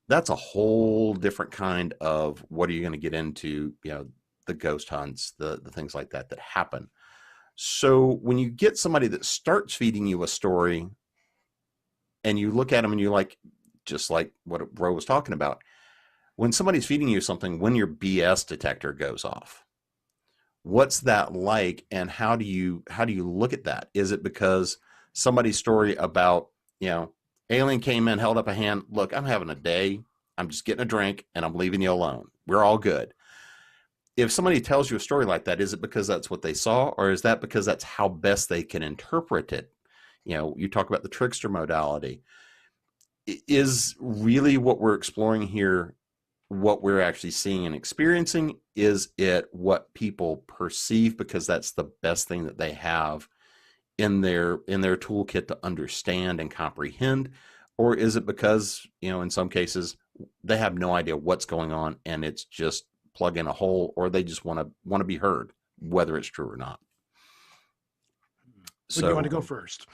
That's a whole different kind of what are you going to get into, the ghost hunts, the things like that happen. So when you get somebody that starts feeding you a story and you look at them and you're like, just like what Ro was talking about, when somebody's feeding you something, when your BS detector goes off, what's that like? And how do you look at that? Is it because somebody's story about, alien came in, held up a hand, look, I'm having a day, I'm just getting a drink and I'm leaving you alone, we're all good. If somebody tells you a story like that, is it because that's what they saw, or is that because that's how best they can interpret it? You talk about the trickster modality. Is really what we're exploring here what we're actually seeing and experiencing? Is it what people perceive because that's the best thing that they have in their toolkit to understand and comprehend? Or is it because, in some cases, they have no idea what's going on and it's just plug in a hole, or they just want to be heard, whether it's true or not? So you want to go first?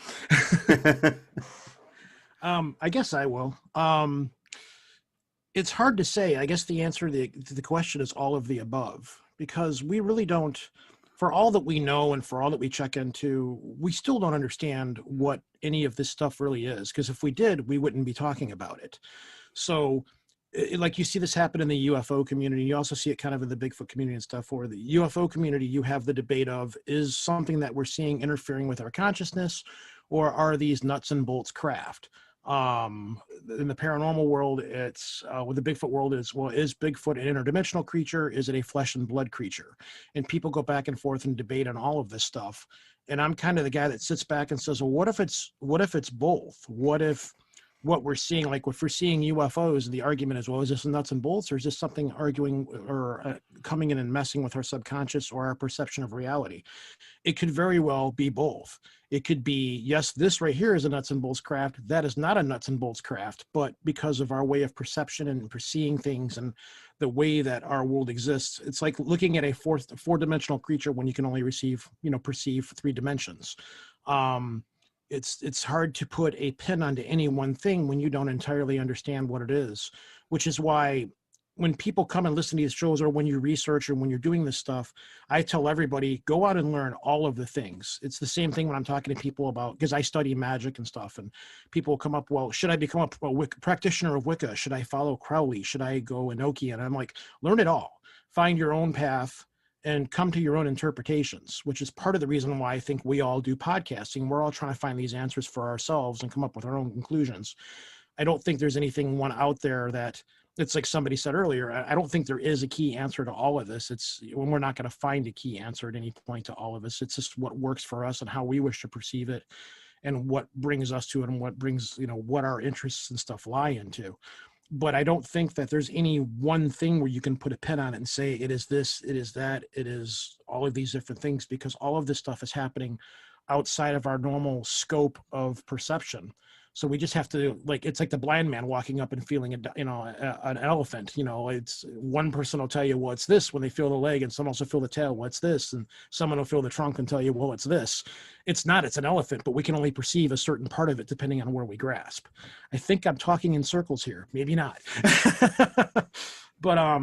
I guess I will. It's hard to say. I guess the answer to the question is all of the above, because we really don't, for all that we know and for all that we check into, we still don't understand what any of this stuff really is. Because if we did, we wouldn't be talking about it. So like you see this happen in the UFO community. You also see it kind of in the Bigfoot community and stuff. For the UFO community, you have the debate of, is something that we're seeing interfering with our consciousness, or are these nuts and bolts craft? In the paranormal world, it's with the Bigfoot world, is, well, is Bigfoot an interdimensional creature? Is it a flesh and blood creature? And people go back and forth and debate on all of this stuff. And I'm kind of the guy that sits back and says, well, what if it's both? What if what we're seeing, like if we're seeing UFOs, the argument is, well, is this nuts and bolts, or is this something arguing or coming in and messing with our subconscious or our perception of reality? It could very well be both. It could be, yes, this right here is a nuts and bolts craft. That is not a nuts and bolts craft, but because of our way of perception and perceiving things and the way that our world exists, it's like looking at a four-dimensional creature when you can only perceive 3 dimensions. It's hard to put a pin onto any one thing when you don't entirely understand what it is, which is why when people come and listen to these shows, or when you research, or when you're doing this stuff, I tell everybody, go out and learn all of the things. It's the same thing when I'm talking to people about, because I study magic and stuff, and people will come up, well, should I become a practitioner of Wicca? Should I follow Crowley? Should I go Enochian? And I'm like, learn it all. Find your own path and come to your own interpretations, which is part of the reason why I think we all do podcasting. We're all trying to find these answers for ourselves and come up with our own conclusions. I don't think there's anything one out there that, it's like somebody said earlier, I don't think there is a key answer to all of this. It's when we're not going to find a key answer at any point to all of this. It's just what works for us and how we wish to perceive it and what brings us to it and what brings, what our interests and stuff lie into. But I don't think that there's any one thing where you can put a pin on it and say, it is this, it is that, it is all of these different things, because all of this stuff is happening outside of our normal scope of perception. So we just have to, it's like the blind man walking up and feeling an elephant. It's one person will tell you, well, it's this when they feel the leg, and some also feel the tail. What's this? And someone will feel the trunk and tell you, well, it's this. It's not. It's an elephant, but we can only perceive a certain part of it depending on where we grasp. I think I'm talking in circles here. Maybe not. But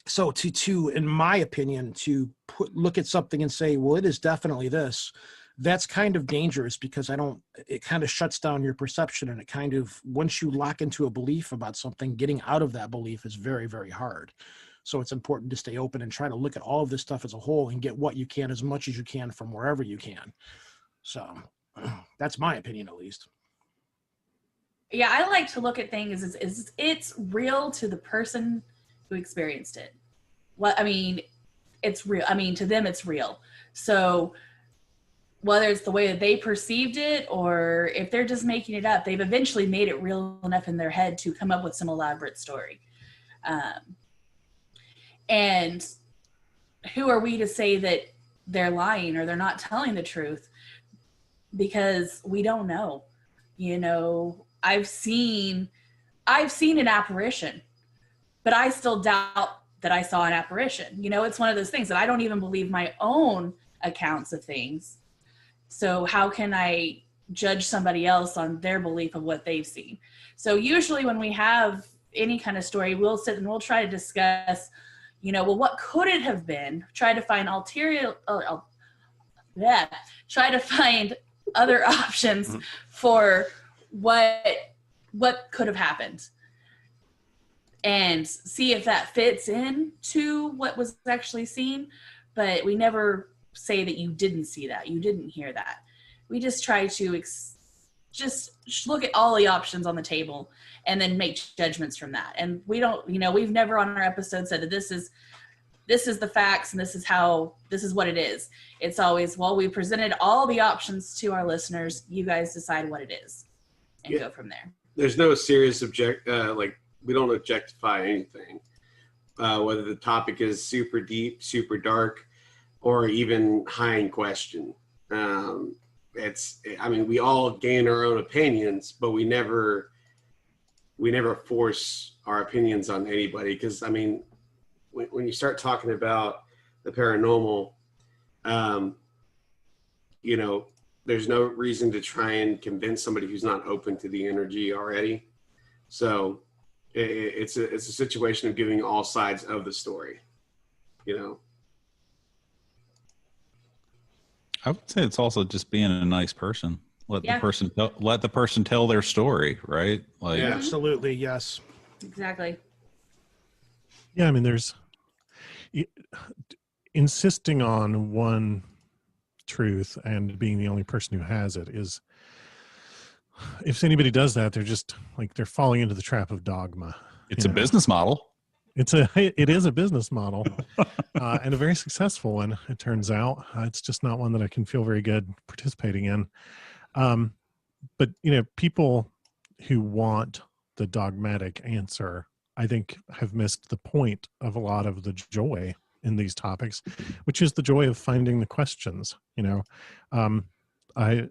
so to in my opinion, to look at something and say, well, it is definitely this. That's kind of dangerous, because it kind of shuts down your perception, and it kind of, once you lock into a belief about something, getting out of that belief is very, very hard. So it's important to stay open and try to look at all of this stuff as a whole and get what you can, as much as you can, from wherever you can. So that's my opinion, at least. Yeah, I like to look at things as it's real to the person who experienced it. It's real. To them, it's real. So whether it's the way that they perceived it, or if they're just making it up, they've eventually made it real enough in their head to come up with some elaborate story. And who are we to say that they're lying or they're not telling the truth? Because we don't know. You know, I've seen an apparition, but I still doubt that I saw an apparition. You know, it's one of those things that I don't even believe my own accounts of things. So how can I judge somebody else on their belief of what they've seen? So usually when we have any kind of story, we'll sit and we'll try to discuss, you know, well, what could it have been? Try to find try to find other options for what could have happened, and see if that fits into what was actually seen. But we never say that you didn't see that, you didn't hear that. We just try to just look at all the options on the table and then make judgments from that. And we don't, you know, we've never on our episode said that this is the facts and this is what it is. It's always, well, we presented all the options to our listeners. You guys decide what it is and go from there. There's no serious we don't objectify anything, whether the topic is super deep, super dark, or even high in question. We all gain our own opinions, but we never force our opinions on anybody. Because, I mean, when you start talking about the paranormal, you know, there's no reason to try and convince somebody who's not open to the energy already. So it's a situation of giving all sides of the story, you know. I would say it's also just being a nice person. Let the person tell their story, right? Like, Yeah. Absolutely, yes. Exactly. Yeah, I mean, there's insisting on one truth and being the only person who has it is, if anybody does that, they're just like, they're falling into the trap of dogma. it's a business model. It is a business model, and a very successful one, it turns out. It's just not one that I can feel very good participating in. But, you know, people who want the dogmatic answer, I think, have missed the point of a lot of the joy in these topics, which is the joy of finding the questions. You know, I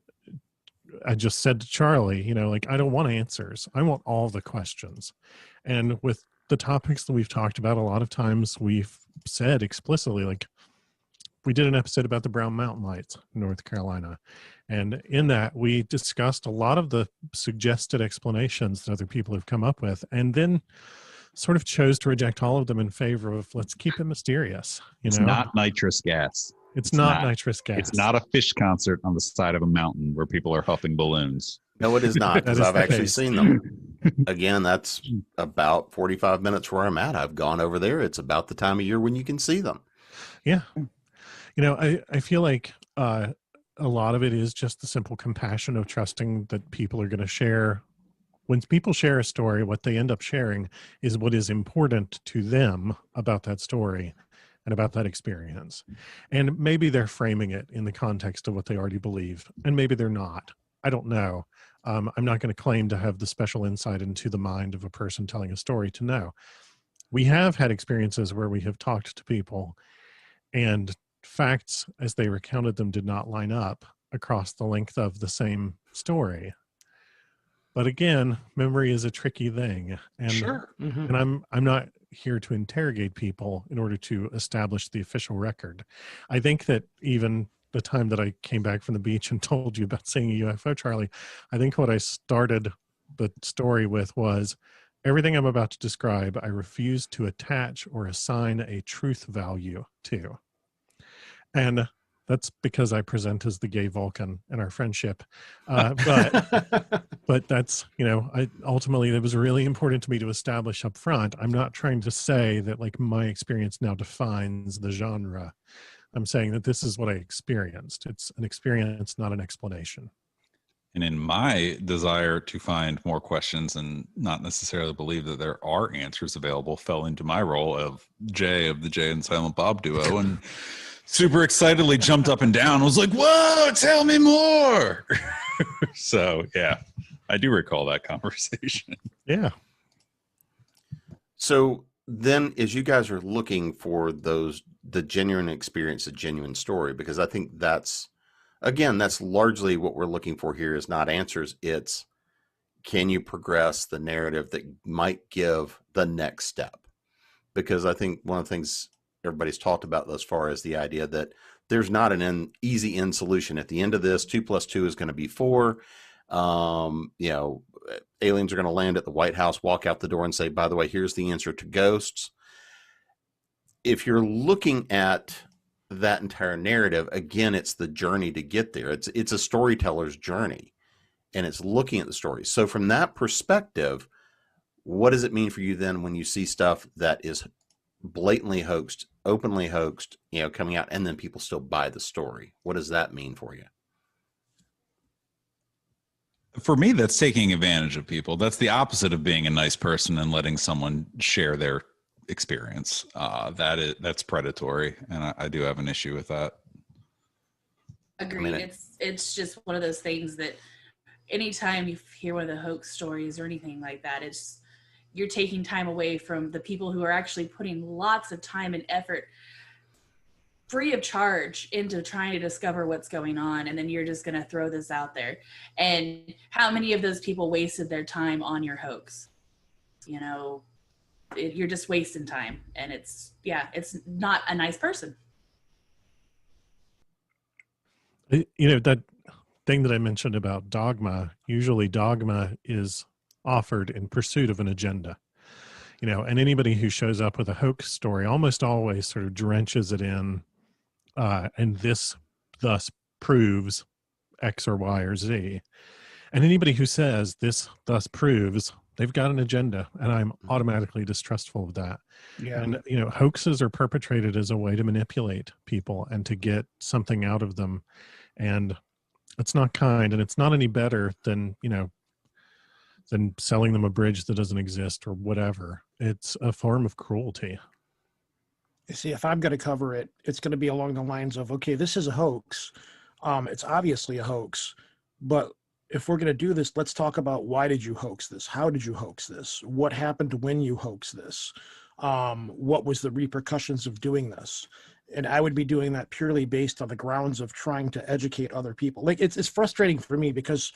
just said to Charlie, you know, like, I don't want answers. I want all the questions. And with the topics that we've talked about, a lot of times we've said explicitly, like, we did an episode about the Brown Mountain Lights in North Carolina. And in that, we discussed a lot of the suggested explanations that other people have come up with, and then sort of chose to reject all of them in favor of, let's keep it mysterious. You know, It's not nitrous gas. It's not nitrous gas. It's not a fish concert on the side of a mountain where people are huffing balloons. No, it is not, because That is I've the actually case. seen them. Again, that's about 45 minutes where I'm at. I've gone over there. It's about the time of year when you can see them. Yeah. You know, I feel like a lot of it is just the simple compassion of trusting that people are going to share. When people share a story, what they end up sharing is what is important to them about that story and about that experience. And maybe they're framing it in the context of what they already believe, and maybe they're not. I don't know. I'm not going to claim to have the special insight into the mind of a person telling a story to know. We have had experiences where we have talked to people and facts as they recounted them did not line up across the length of the same story. But again, memory is a tricky thing. And, Sure. Mhm. and I'm not here to interrogate people in order to establish the official record. I think that even the time that I came back from the beach and told you about seeing a UFO, Charlie, I think what I started the story with was, everything I'm about to describe, I refuse to attach or assign a truth value to. And that's because I present as the gay Vulcan in our friendship. But that's, you know, ultimately it was really important to me to establish up front. I'm not trying to say that, like, my experience now defines the genre. I'm saying that this is what I experienced. It's an experience, not an explanation. And in my desire to find more questions and not necessarily believe that there are answers available, fell into my role of Jay of the Jay and Silent Bob duo, and super excitedly jumped up and down. Was like, "Whoa, tell me more!" So yeah, I do recall that conversation. Yeah. So then as you guys are looking for the genuine experience, the genuine story, because I think that's largely what we're looking for here is not answers. It's, can you progress the narrative that might give the next step? Because I think one of the things everybody's talked about thus far is the idea that there's not an easy end solution. At the end of this, 2 + 2 is going to be 4. Aliens are going to land at the White House, walk out the door and say, by the way, here's the answer to ghosts. If you're looking at that entire narrative, again, it's the journey to get there. It's a storyteller's journey, and it's looking at the story. So from that perspective, what does it mean for you then when you see stuff that is blatantly hoaxed, openly hoaxed, coming out, and then people still buy the story? What does that mean for you? For me, that's taking advantage of people. That's the opposite of being a nice person and letting someone share their experience. That's predatory, and I do have an issue with that. Agreed. It's just one of those things that anytime you hear one of the hoax stories or anything like that, you're taking time away from the people who are actually putting lots of time and effort free of charge into trying to discover what's going on, and then you're just going to throw this out there. And how many of those people wasted their time on your hoax? You're just wasting time, and it's not a nice person. That thing that I mentioned about dogma, usually dogma is offered in pursuit of an agenda. And anybody who shows up with a hoax story almost always sort of drenches it in, and this thus proves X or Y or Z. And anybody who says this thus proves, they've got an agenda, and I'm automatically distrustful of that. Yeah. And, hoaxes are perpetrated as a way to manipulate people and to get something out of them. And it's not kind, and it's not any better than selling them a bridge that doesn't exist or whatever. It's a form of cruelty. You see, if I'm going to cover it, it's going to be along the lines of, okay, this is a hoax. It's obviously a hoax, but if we're going to do this, let's talk about, why did you hoax this? How did you hoax this? What happened when you hoaxed this? What was the repercussions of doing this? And I would be doing that purely based on the grounds of trying to educate other people. Like, it's frustrating for me because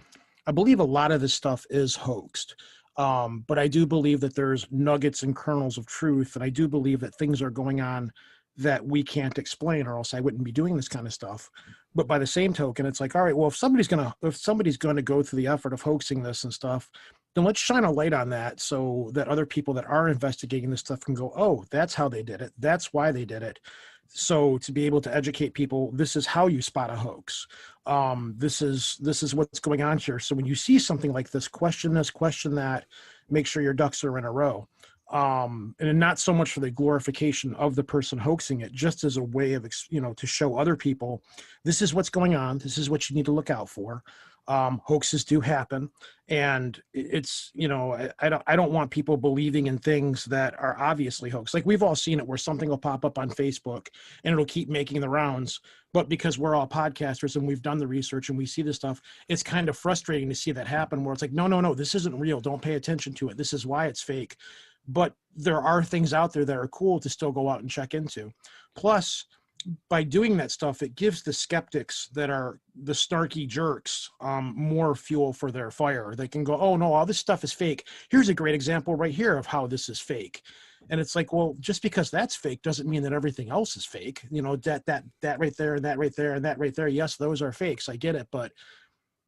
I believe a lot of this stuff is hoaxed. But I do believe that there's nuggets and kernels of truth. And I do believe that things are going on that we can't explain, or else I wouldn't be doing this kind of stuff. But by the same token, it's like, all right, well, if somebody's going to go through the effort of hoaxing this and stuff, then let's shine a light on that so that other people that are investigating this stuff can go, oh, that's how they did it. That's why they did it. So to be able to educate people, this is how you spot a hoax. This is what's going on here. So when you see something like this, question that, make sure your ducks are in a row. And not so much for the glorification of the person hoaxing it, just as a way of, to show other people, this is what's going on. This is what you need to look out for. Hoaxes do happen, and it's, I don't want people believing in things that are obviously hoax. Like, we've all seen it where something will pop up on Facebook and it'll keep making the rounds, but because we're all podcasters and we've done the research and we see this stuff, it's kind of frustrating to see that happen, where it's like, no, this isn't real. Don't pay attention to it. This is why it's fake. But there are things out there that are cool to still go out and check into. Plus, by doing that stuff, it gives the skeptics that are the snarky jerks more fuel for their fire. They can go, oh no, all this stuff is fake. Here's a great example right here of how this is fake. And it's like, well, just because that's fake doesn't mean that everything else is fake. That right there, and that right there, and that right there. Yes, those are fakes. I get it, but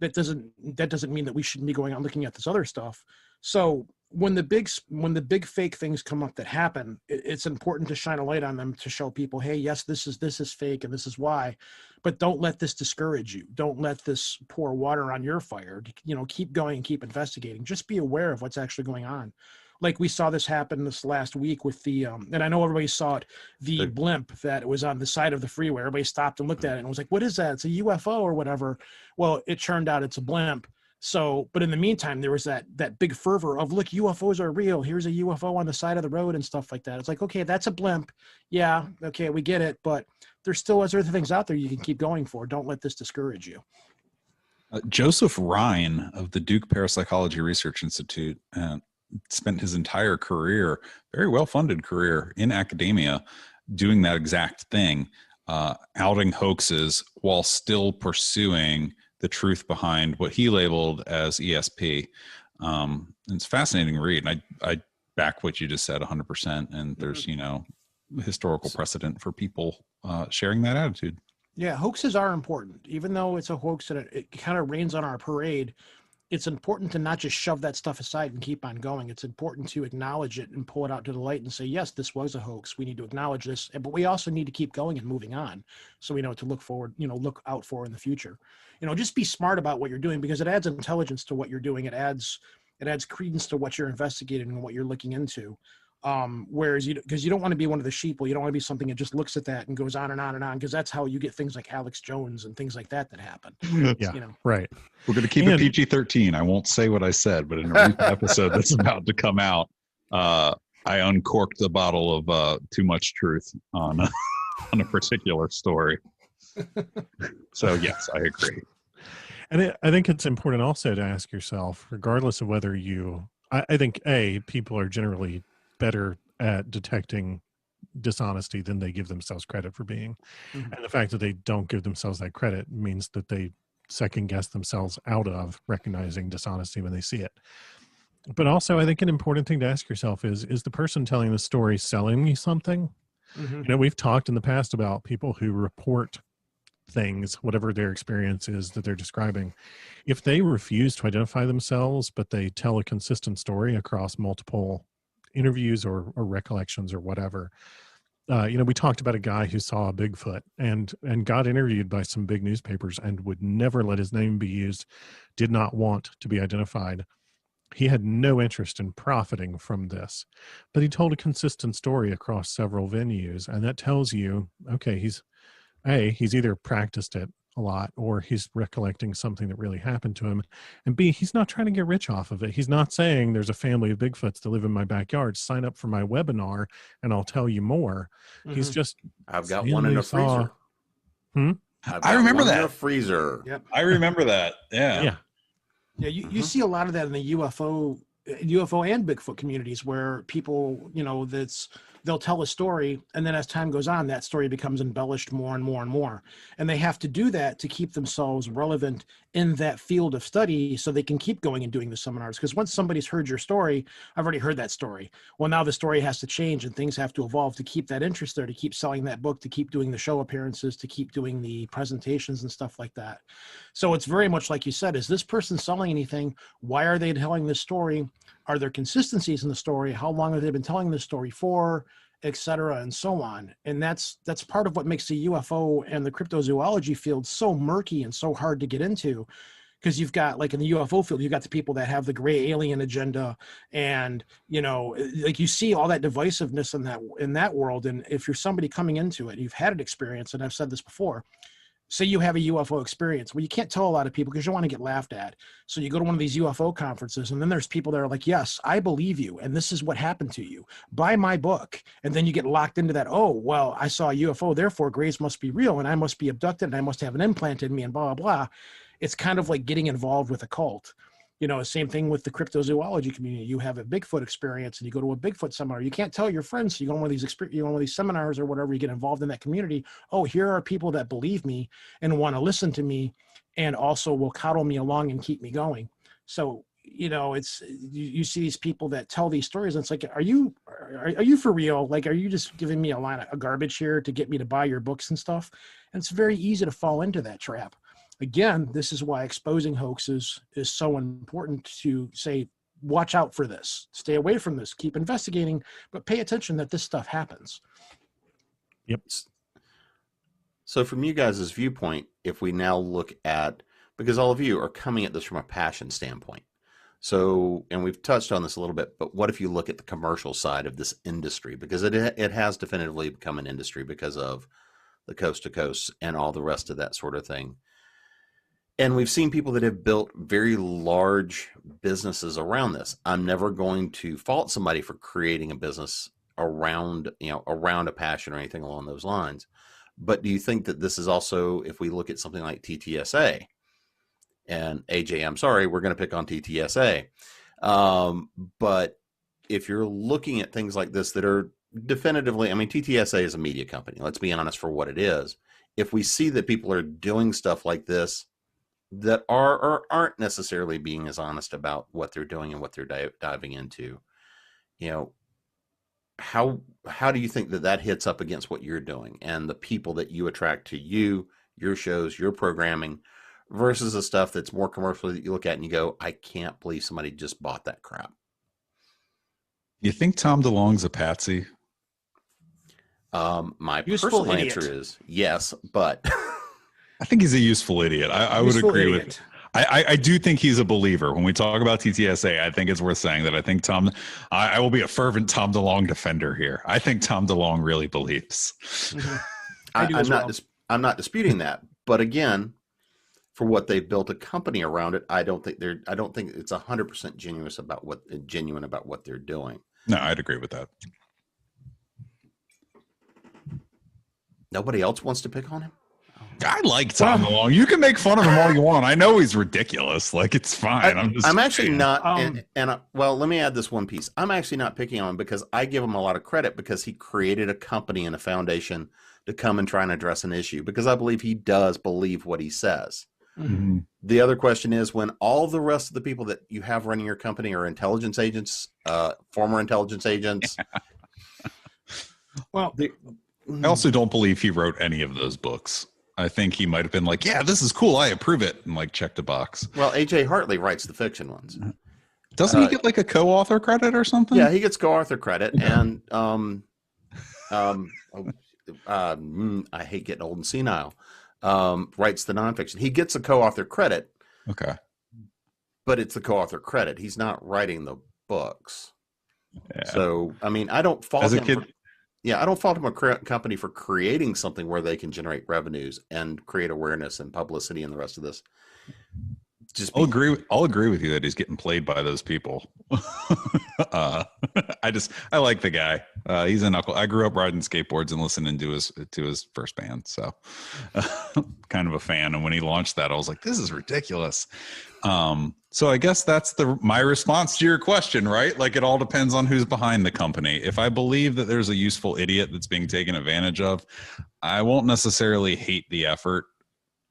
that doesn't mean that we shouldn't be going out looking at this other stuff. So when the big fake things come up that happen, it's important to shine a light on them to show people, hey, yes, this is fake and this is why, but don't let this discourage you. Don't let this pour water on your fire. Keep going and keep investigating. Just be aware of what's actually going on. Like, we saw this happen this last week with the, and I know everybody saw it, the blimp that was on the side of the freeway. Everybody stopped and looked at it and was like, what is that? It's a UFO or whatever. Well, it turned out it's a blimp. So, but in the meantime, there was that big fervor of, look, UFOs are real. Here's a UFO on the side of the road and stuff like that. It's like, okay, that's a blimp. Yeah, okay, we get it. But there's still other things out there you can keep going for. Don't let this discourage you. Joseph Ryan of the Duke Parapsychology Research Institute spent his entire career, very well-funded career in academia, doing that exact thing, outing hoaxes while still pursuing the truth behind what he labeled as ESP. It's a fascinating read. And I back what you just said 100%. And there's, historical precedent for people sharing that attitude. Yeah, hoaxes are important. Even though it's a hoax and it kind of rains on our parade, it's important to not just shove that stuff aside and keep on going. It's important to acknowledge it and pull it out to the light and say, yes, this was a hoax. We need to acknowledge this, but we also need to keep going and moving on, so we know what to look forward, look out for in the future. Just be smart about what you're doing, because it adds intelligence to what you're doing. It adds credence to what you're investigating and what you're looking into. Whereas because you don't want to be one of the sheeple, you don't want to be something that just looks at that and goes on and on and on, because that's how you get things like Alex Jones and things like that happen. Yeah, right. We're going to keep it PG-13. I won't say what I said, but in a recent episode that's about to come out, I uncorked a bottle of too much truth on a particular story. So yes, I agree. And I think it's important also to ask yourself, regardless of whether I think people are generally better at detecting dishonesty than they give themselves credit for being. Mm-hmm. And the fact that they don't give themselves that credit means that they second guess themselves out of recognizing dishonesty when they see it. But also, I think an important thing to ask yourself is the person telling the story selling you something? Mm-hmm. We've talked in the past about people who report things, whatever their experience is that they're describing. If they refuse to identify themselves, but they tell a consistent story across multiple interviews or recollections or whatever. We talked about a guy who saw a Bigfoot and got interviewed by some big newspapers and would never let his name be used, did not want to be identified. He had no interest in profiting from this, but he told a consistent story across several venues. And that tells you, okay, he's either practiced it a lot, or he's recollecting something that really happened to him, and B, he's not trying to get rich off of it. He's not saying there's a family of Bigfoots that live in my backyard, sign up for my webinar and I'll tell you more. Mm-hmm. He's just, I've got one in a freezer. I remember that. In a freezer. Yep. I remember that. Yeah. You see a lot of that in the UFO and Bigfoot communities, where people, they'll tell a story, and then as time goes on, that story becomes embellished more and more and more. And they have to do that to keep themselves relevant in that field of study, so they can keep going and doing the seminars. Because once somebody's heard your story, I've already heard that story. Well, now the story has to change and things have to evolve to keep that interest there, to keep selling that book, to keep doing the show appearances, to keep doing the presentations and stuff like that. So it's very much like you said, is this person selling anything? Why are they telling this story? Are there consistencies in the story? How long have they been telling this story for, et cetera, and so on? And that's part of what makes the UFO and the cryptozoology field so murky and so hard to get into. Because you've got, like in the UFO field, you've got the people that have the gray alien agenda, and you see all that divisiveness in that world. And if you're somebody coming into it, you've had an experience, and I've said this before, say you have a UFO experience. Well, you can't tell a lot of people because you don't want to get laughed at. So you go to one of these UFO conferences, and then there's people that are like, yes, I believe you, and this is what happened to you. Buy my book. And then you get locked into that, oh, well, I saw a UFO, therefore grays must be real, and I must be abducted, and I must have an implant in me, and blah, blah, blah. It's kind of like getting involved with a cult. Same thing with the cryptozoology community. You have a Bigfoot experience and you go to a Bigfoot seminar. You can't tell your friends. So you go on one of these seminars or whatever, you get involved in that community. Oh, here are people that believe me and want to listen to me, and also will coddle me along and keep me going. So, you see these people that tell these stories, and it's like, are you for real? Like, are you just giving me a line of garbage here to get me to buy your books and stuff? And it's very easy to fall into that trap. Again, this is why exposing hoaxes is so important, to say, watch out for this, stay away from this, keep investigating, but pay attention that this stuff happens. Yep. So from you guys' viewpoint, if we now look at, because all of you are coming at this from a passion standpoint. So, and we've touched on this a little bit, but what if you look at the commercial side of this industry? Because it has definitively become an industry because of the coast to coast and all the rest of that sort of thing. And we've seen people that have built very large businesses around this. I'm never going to fault somebody for creating a business around a passion or anything along those lines. But do you think that this is also, if we look at something like TTSA, and AJ, I'm sorry, we're going to pick on TTSA. But if you're looking at things like this that are definitively, I mean, TTSA is a media company. Let's be honest for what it is. If we see that people are doing stuff like this that are or aren't necessarily being as honest about what they're doing and what they're diving into, you know, how do you think that hits up against what you're doing and the people that you attract to you, your shows, your programming, versus the stuff that's more commercial that you look at and you go, I can't believe somebody just bought that crap? You think Tom DeLonge's a patsy? My Useful personal idiot. answer is yes, but I think he's a useful idiot. I would Useful agree idiot. with. I do think he's a believer. When we talk about TTSA, I think it's worth saying that I think I will be a fervent Tom DeLonge defender here. I think Tom DeLonge really believes. Mhm. I do as well. I'm not disputing that, but again, for what they've built a company around it, I don't think it's 100% genuine about what they're doing. No, I'd agree with that. Nobody else wants to pick on him. I like Tom DeLonge. You can make fun of him all you want. I know he's ridiculous. Like, it's fine. I'm actually not. saying. Let me add this one piece. I'm actually not picking on him because I give him a lot of credit because he created a company and a foundation to come and try and address an issue, because I believe he does believe what he says. Mm-hmm. The other question is, when all the rest of the people that you have running your company are intelligence agents, former intelligence agents. Well, I also don't believe he wrote any of those books. I think he might have been like, yeah, this is cool, I approve it, and like checked a box. Well, A.J. Hartley writes the fiction ones. Doesn't he get like a co-author credit or something? Yeah, he gets co-author credit, and I hate getting old and senile. Writes the nonfiction. He gets a co-author credit. Okay. But it's the co-author credit. He's not writing the books. Yeah. So, I mean, I don't fault As a him. kid, I don't fault him a company for creating something where they can generate revenues and create awareness and publicity and the rest of this. I'll agree with you that he's getting played by those people. I like the guy. He's a knuckle. I grew up riding skateboards and listening to his first band, so kind of a fan. And when he launched that, I was like, this is ridiculous. So I guess that's my response to your question, right? Like, it all depends on who's behind the company. If I believe that there's a useful idiot that's being taken advantage of, I won't necessarily hate the effort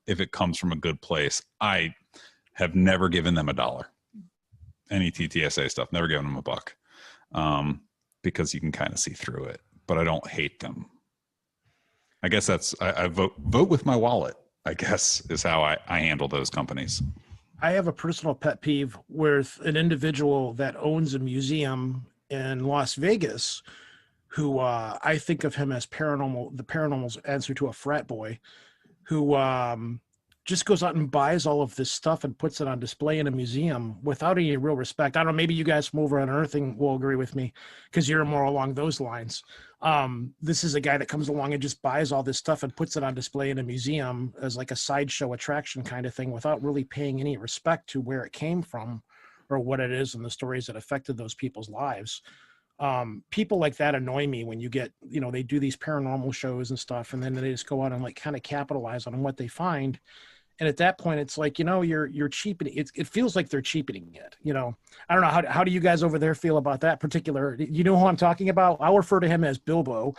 if it comes from a good place. I have never given them $1. Any TTSA stuff, never given them $1, because you can kind of see through it. But I don't hate them. I guess I vote with my wallet, I guess, is how I handle those companies. I have a personal pet peeve with an individual that owns a museum in Las Vegas, who I think of him as the paranormal's answer to a frat boy, who just goes out and buys all of this stuff and puts it on display in a museum without any real respect. I don't know, maybe you guys from over on Unearthing will agree with me because you're more along those lines. This is a guy that comes along and just buys all this stuff and puts it on display in a museum as like a sideshow attraction kind of thing without really paying any respect to where it came from or what it is and the stories that affected those people's lives. People like that annoy me when you get, they do these paranormal shows and stuff, and then they just go out and like kind of capitalize on what they find. And at that point, it's like, you're cheapening. It feels like they're cheapening it. I don't know. How do you guys over there feel about that particular? You know who I'm talking about? I'll refer to him as Bilbo.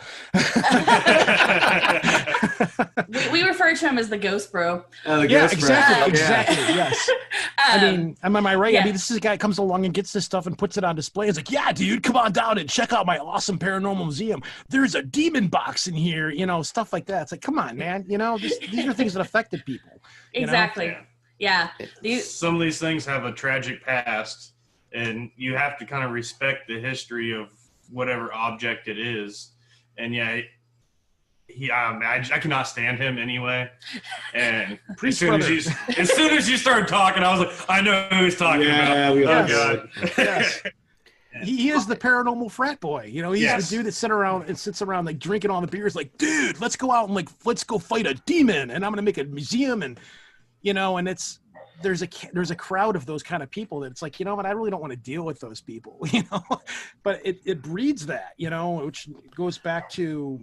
we refer to him as the Ghost Bro. Yeah, exactly. Yes. Am I right? Yeah. I mean, this is a guy that comes along and gets this stuff and puts it on display. It's like, yeah, dude, come on down and check out my awesome paranormal museum. There's a demon box in here, stuff like that. It's like, come on, man. These are things that affected people. Exactly. Yeah. Some of these things have a tragic past, and you have to kind of respect the history of whatever object it is. And yeah, I cannot stand him anyway. And as soon as you started talking, I was like, I know who he's talking about. Yes. God. Yes. He is the paranormal frat boy. He's the dude that sits around like drinking all the beers like, dude, let's go out and let's go fight a demon, and I'm going to make a museum, and and there's a crowd of those kind of people that it's like, what, I really don't want to deal with those people, but it breeds that, which goes back to,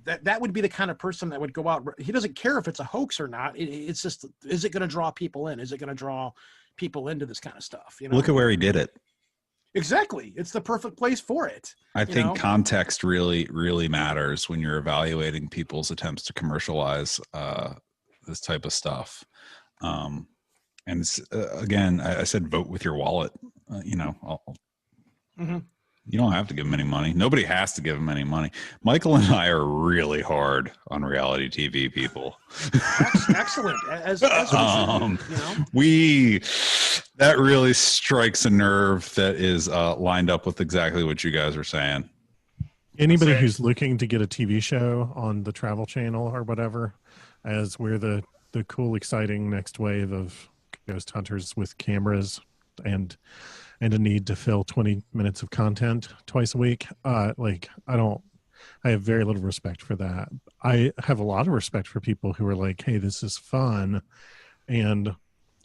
that would be the kind of person that would go out. He doesn't care if it's a hoax or not. It's just, is it going to draw people in? Is it going to draw people into this kind of stuff? Look at where he did it. Exactly. It's the perfect place for it. I think context really, really matters when you're evaluating people's attempts to commercialize this type of stuff. And again, I said vote with your wallet. You don't have to give them any money. Nobody has to give them any money. Michael and I are really hard on reality TV people. Excellent. As that really strikes a nerve that is lined up with exactly what you guys are saying. Anybody who's looking to get a TV show on the Travel Channel or whatever, as we're the cool, exciting next wave of ghost hunters with cameras and a need to fill 20 minutes of content twice a week. I have very little respect for that. I have a lot of respect for people who are like, hey, this is fun and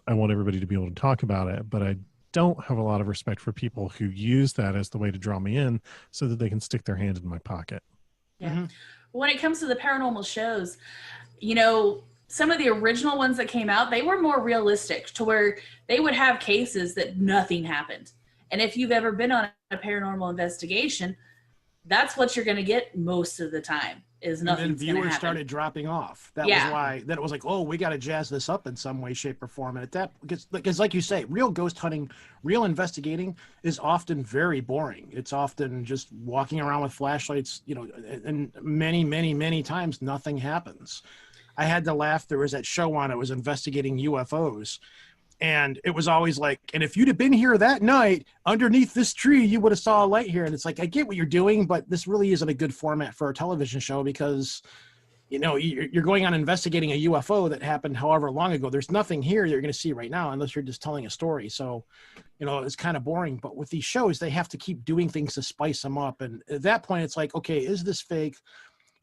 I want everybody to be able to talk about it. But I don't have a lot of respect for people who use that as the way to draw me in so that they can stick their hand in my pocket. Yeah. When it comes to the paranormal shows, some of the original ones that came out, they were more realistic to where they would have cases that nothing happened. And if you've ever been on a paranormal investigation, that's what you're going to get most of the time is nothing. And then viewers started dropping off. That was why then it was like, oh, we got to jazz this up in some way, shape, or form. And at that, because like you say, real ghost hunting, real investigating is often very boring. It's often just walking around with flashlights, and many, many, many times nothing happens. I had to laugh. There was that show on, it was investigating UFOs. And it was always like, and if you'd have been here that night underneath this tree, you would have saw a light here. And it's like, I get what you're doing, but this really isn't a good format for a television show because, you're going on investigating a UFO that happened however long ago. There's nothing here you're going to see right now unless you're just telling a story. So, it's kind of boring. But with these shows, they have to keep doing things to spice them up. And at that point, it's like, okay, is this fake?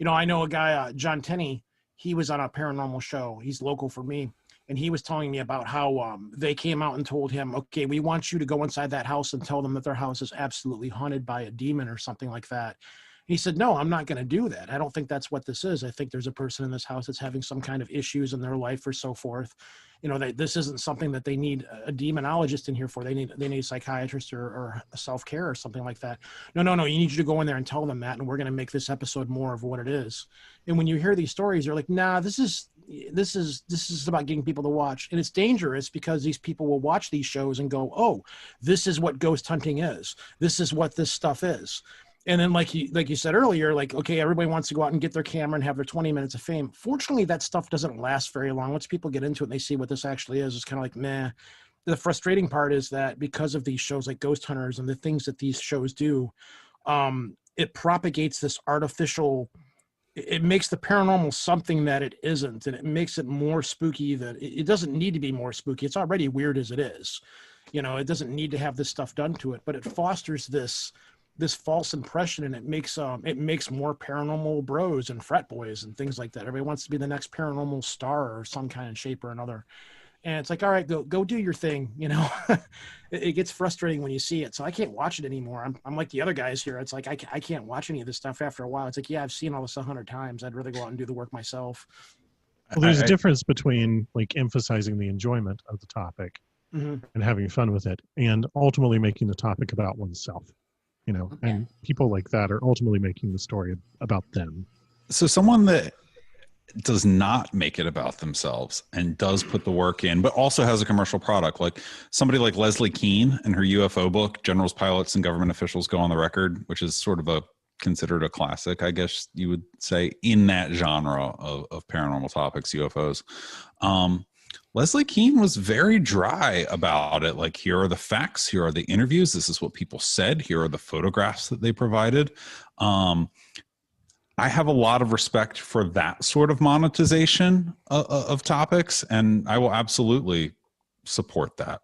I know a guy, John Tenney, he was on a paranormal show. He's local for me. And he was telling me about how they came out and told him, okay, we want you to go inside that house and tell them that their house is absolutely haunted by a demon or something like that. He said, no, I'm not going to do that. I don't think that's what this is. I think there's a person in this house that's having some kind of issues in their life or so forth. This isn't something that they need a demonologist in here for. They need a psychiatrist or a self-care or something like that. No. You need you to go in there and tell them that. And we're going to make this episode more of what it is. And when you hear these stories, you're like, nah, this is about getting people to watch. And it's dangerous because these people will watch these shows and go, oh, this is what ghost hunting is. This is what this stuff is. And then like you said earlier, like, okay, everybody wants to go out and get their camera and have their 20 minutes of fame. Fortunately, that stuff doesn't last very long. Once people get into it and they see what this actually is, it's kind of like, meh. The frustrating part is that because of these shows like Ghost Hunters and the things that these shows do, it propagates this artificial, it makes the paranormal something that it isn't. And it makes it more spooky than it doesn't need to be more spooky. It's already weird as it is. It doesn't need to have this stuff done to it, but it fosters this false impression, and it makes more paranormal bros and frat boys and things like that. Everybody wants to be the next paranormal star or some kind of shape or another. And it's like, all right, go do your thing. It gets frustrating when you see it. So I can't watch it anymore. I'm like the other guys here. It's like, I can't watch any of this stuff after a while. It's like, yeah, I've seen all this 100 times. I'd rather go out and do the work myself. Well, there's a difference between like emphasizing the enjoyment of the topic and having fun with it and ultimately making the topic about oneself. And people like that are ultimately making the story about them. So someone that does not make it about themselves and does put the work in, but also has a commercial product, like somebody like Leslie Keene in her UFO book, Generals, Pilots, and Government Officials Go on the Record, which is sort of considered a classic, I guess you would say, in that genre of paranormal topics, UFOs. Leslie Keene was very dry about it. Like, here are the facts. Here are the interviews. This is what people said. Here are the photographs that they provided. I have a lot of respect for that sort of monetization of topics, and I will absolutely support that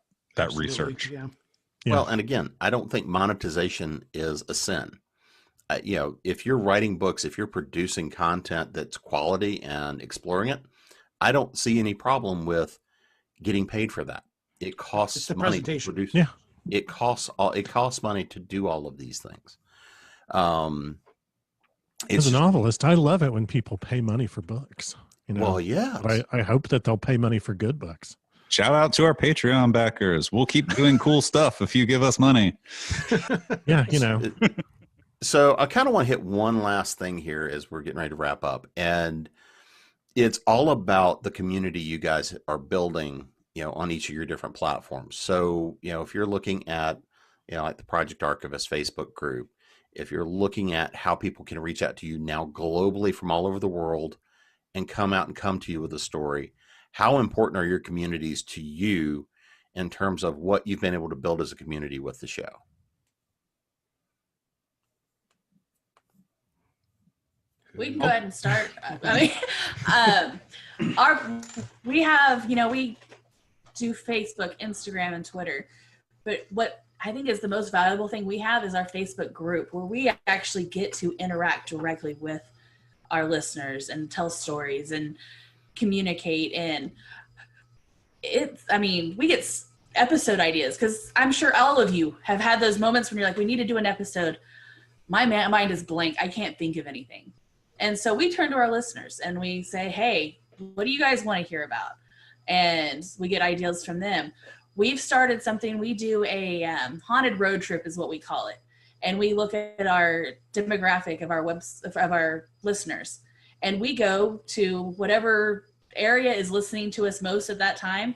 research. Yeah. Well, and again, I don't think monetization is a sin. If you're writing books, if you're producing content that's quality and exploring it, I don't see any problem with getting paid for that. It costs money to produce. Yeah. It costs money to do all of these things. As a novelist, I love it when people pay money for books. Well, yeah. But I hope that they'll pay money for good books. Shout out to our Patreon backers. We'll keep doing cool stuff if you give us money. Yeah, you know. So I kind of want to hit one last thing here as we're getting ready to wrap up. And it's all about the community you guys are building, on each of your different platforms. So, if you're looking at, like the Project Archivist Facebook group, if you're looking at how people can reach out to you now globally from all over the world and come to you with a story, how important are your communities to you in terms of what you've been able to build as a community with the show? We can go ahead and start. I mean, we do Facebook, Instagram, and Twitter. But what I think is the most valuable thing we have is our Facebook group, where we actually get to interact directly with our listeners and tell stories and communicate. And we get episode ideas, because I'm sure all of you have had those moments when you're like, we need to do an episode. My mind is blank. I can't think of anything. And so we turn to our listeners and we say, hey, what do you guys want to hear about? And we get ideas from them. We've started something. We do a haunted road trip is what we call it. And we look at our demographic of our listeners. And we go to whatever area is listening to us most at that time.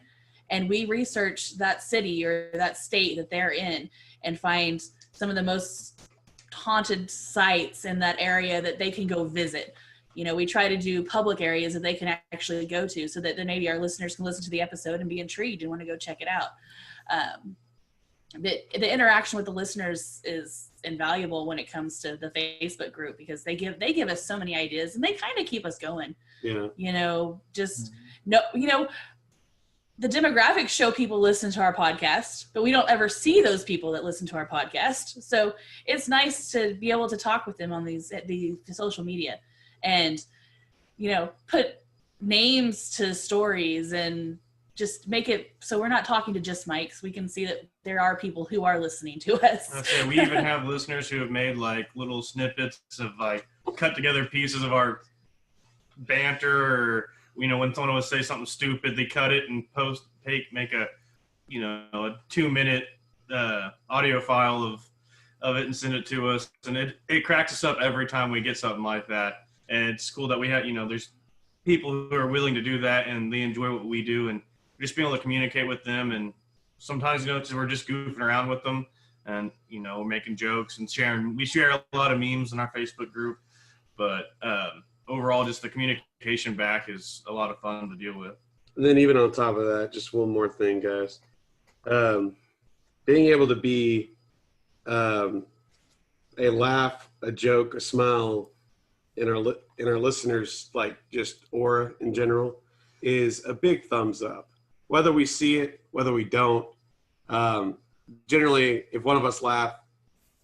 And we research that city or that state that they're in and find some of the most haunted sites in that area that they can go visit. We try to do public areas that they can actually go to, so that then maybe our listeners can listen to the episode and be intrigued and want to go check it out. The interaction with the listeners is invaluable when it comes to the Facebook group, because they give us so many ideas and they kind of keep us going. Yeah. The demographics show people listen to our podcast, but we don't ever see those people that listen to our podcast. So it's nice to be able to talk with them on the social media and, put names to stories and just make it so we're not talking to just mics. We can see that there are people who are listening to us. Okay, we even have listeners who have made like little snippets of like cut together pieces of our banter, or when someone would say something stupid, they cut it and make a 2-minute audio file of it and send it to us. And it cracks us up every time we get something like that. And it's cool that we have, there's people who are willing to do that and they enjoy what we do, and just being able to communicate with them. And sometimes, we're just goofing around with them and, we're making jokes and sharing. We share a lot of memes in our Facebook group, but overall, just the communication back is a lot of fun to deal with. And then even on top of that, just one more thing, guys. Being able to be a laugh, a joke, a smile in our listeners, like just aura in general, is a big thumbs up. Whether we see it, whether we don't. Generally, if one of us laugh,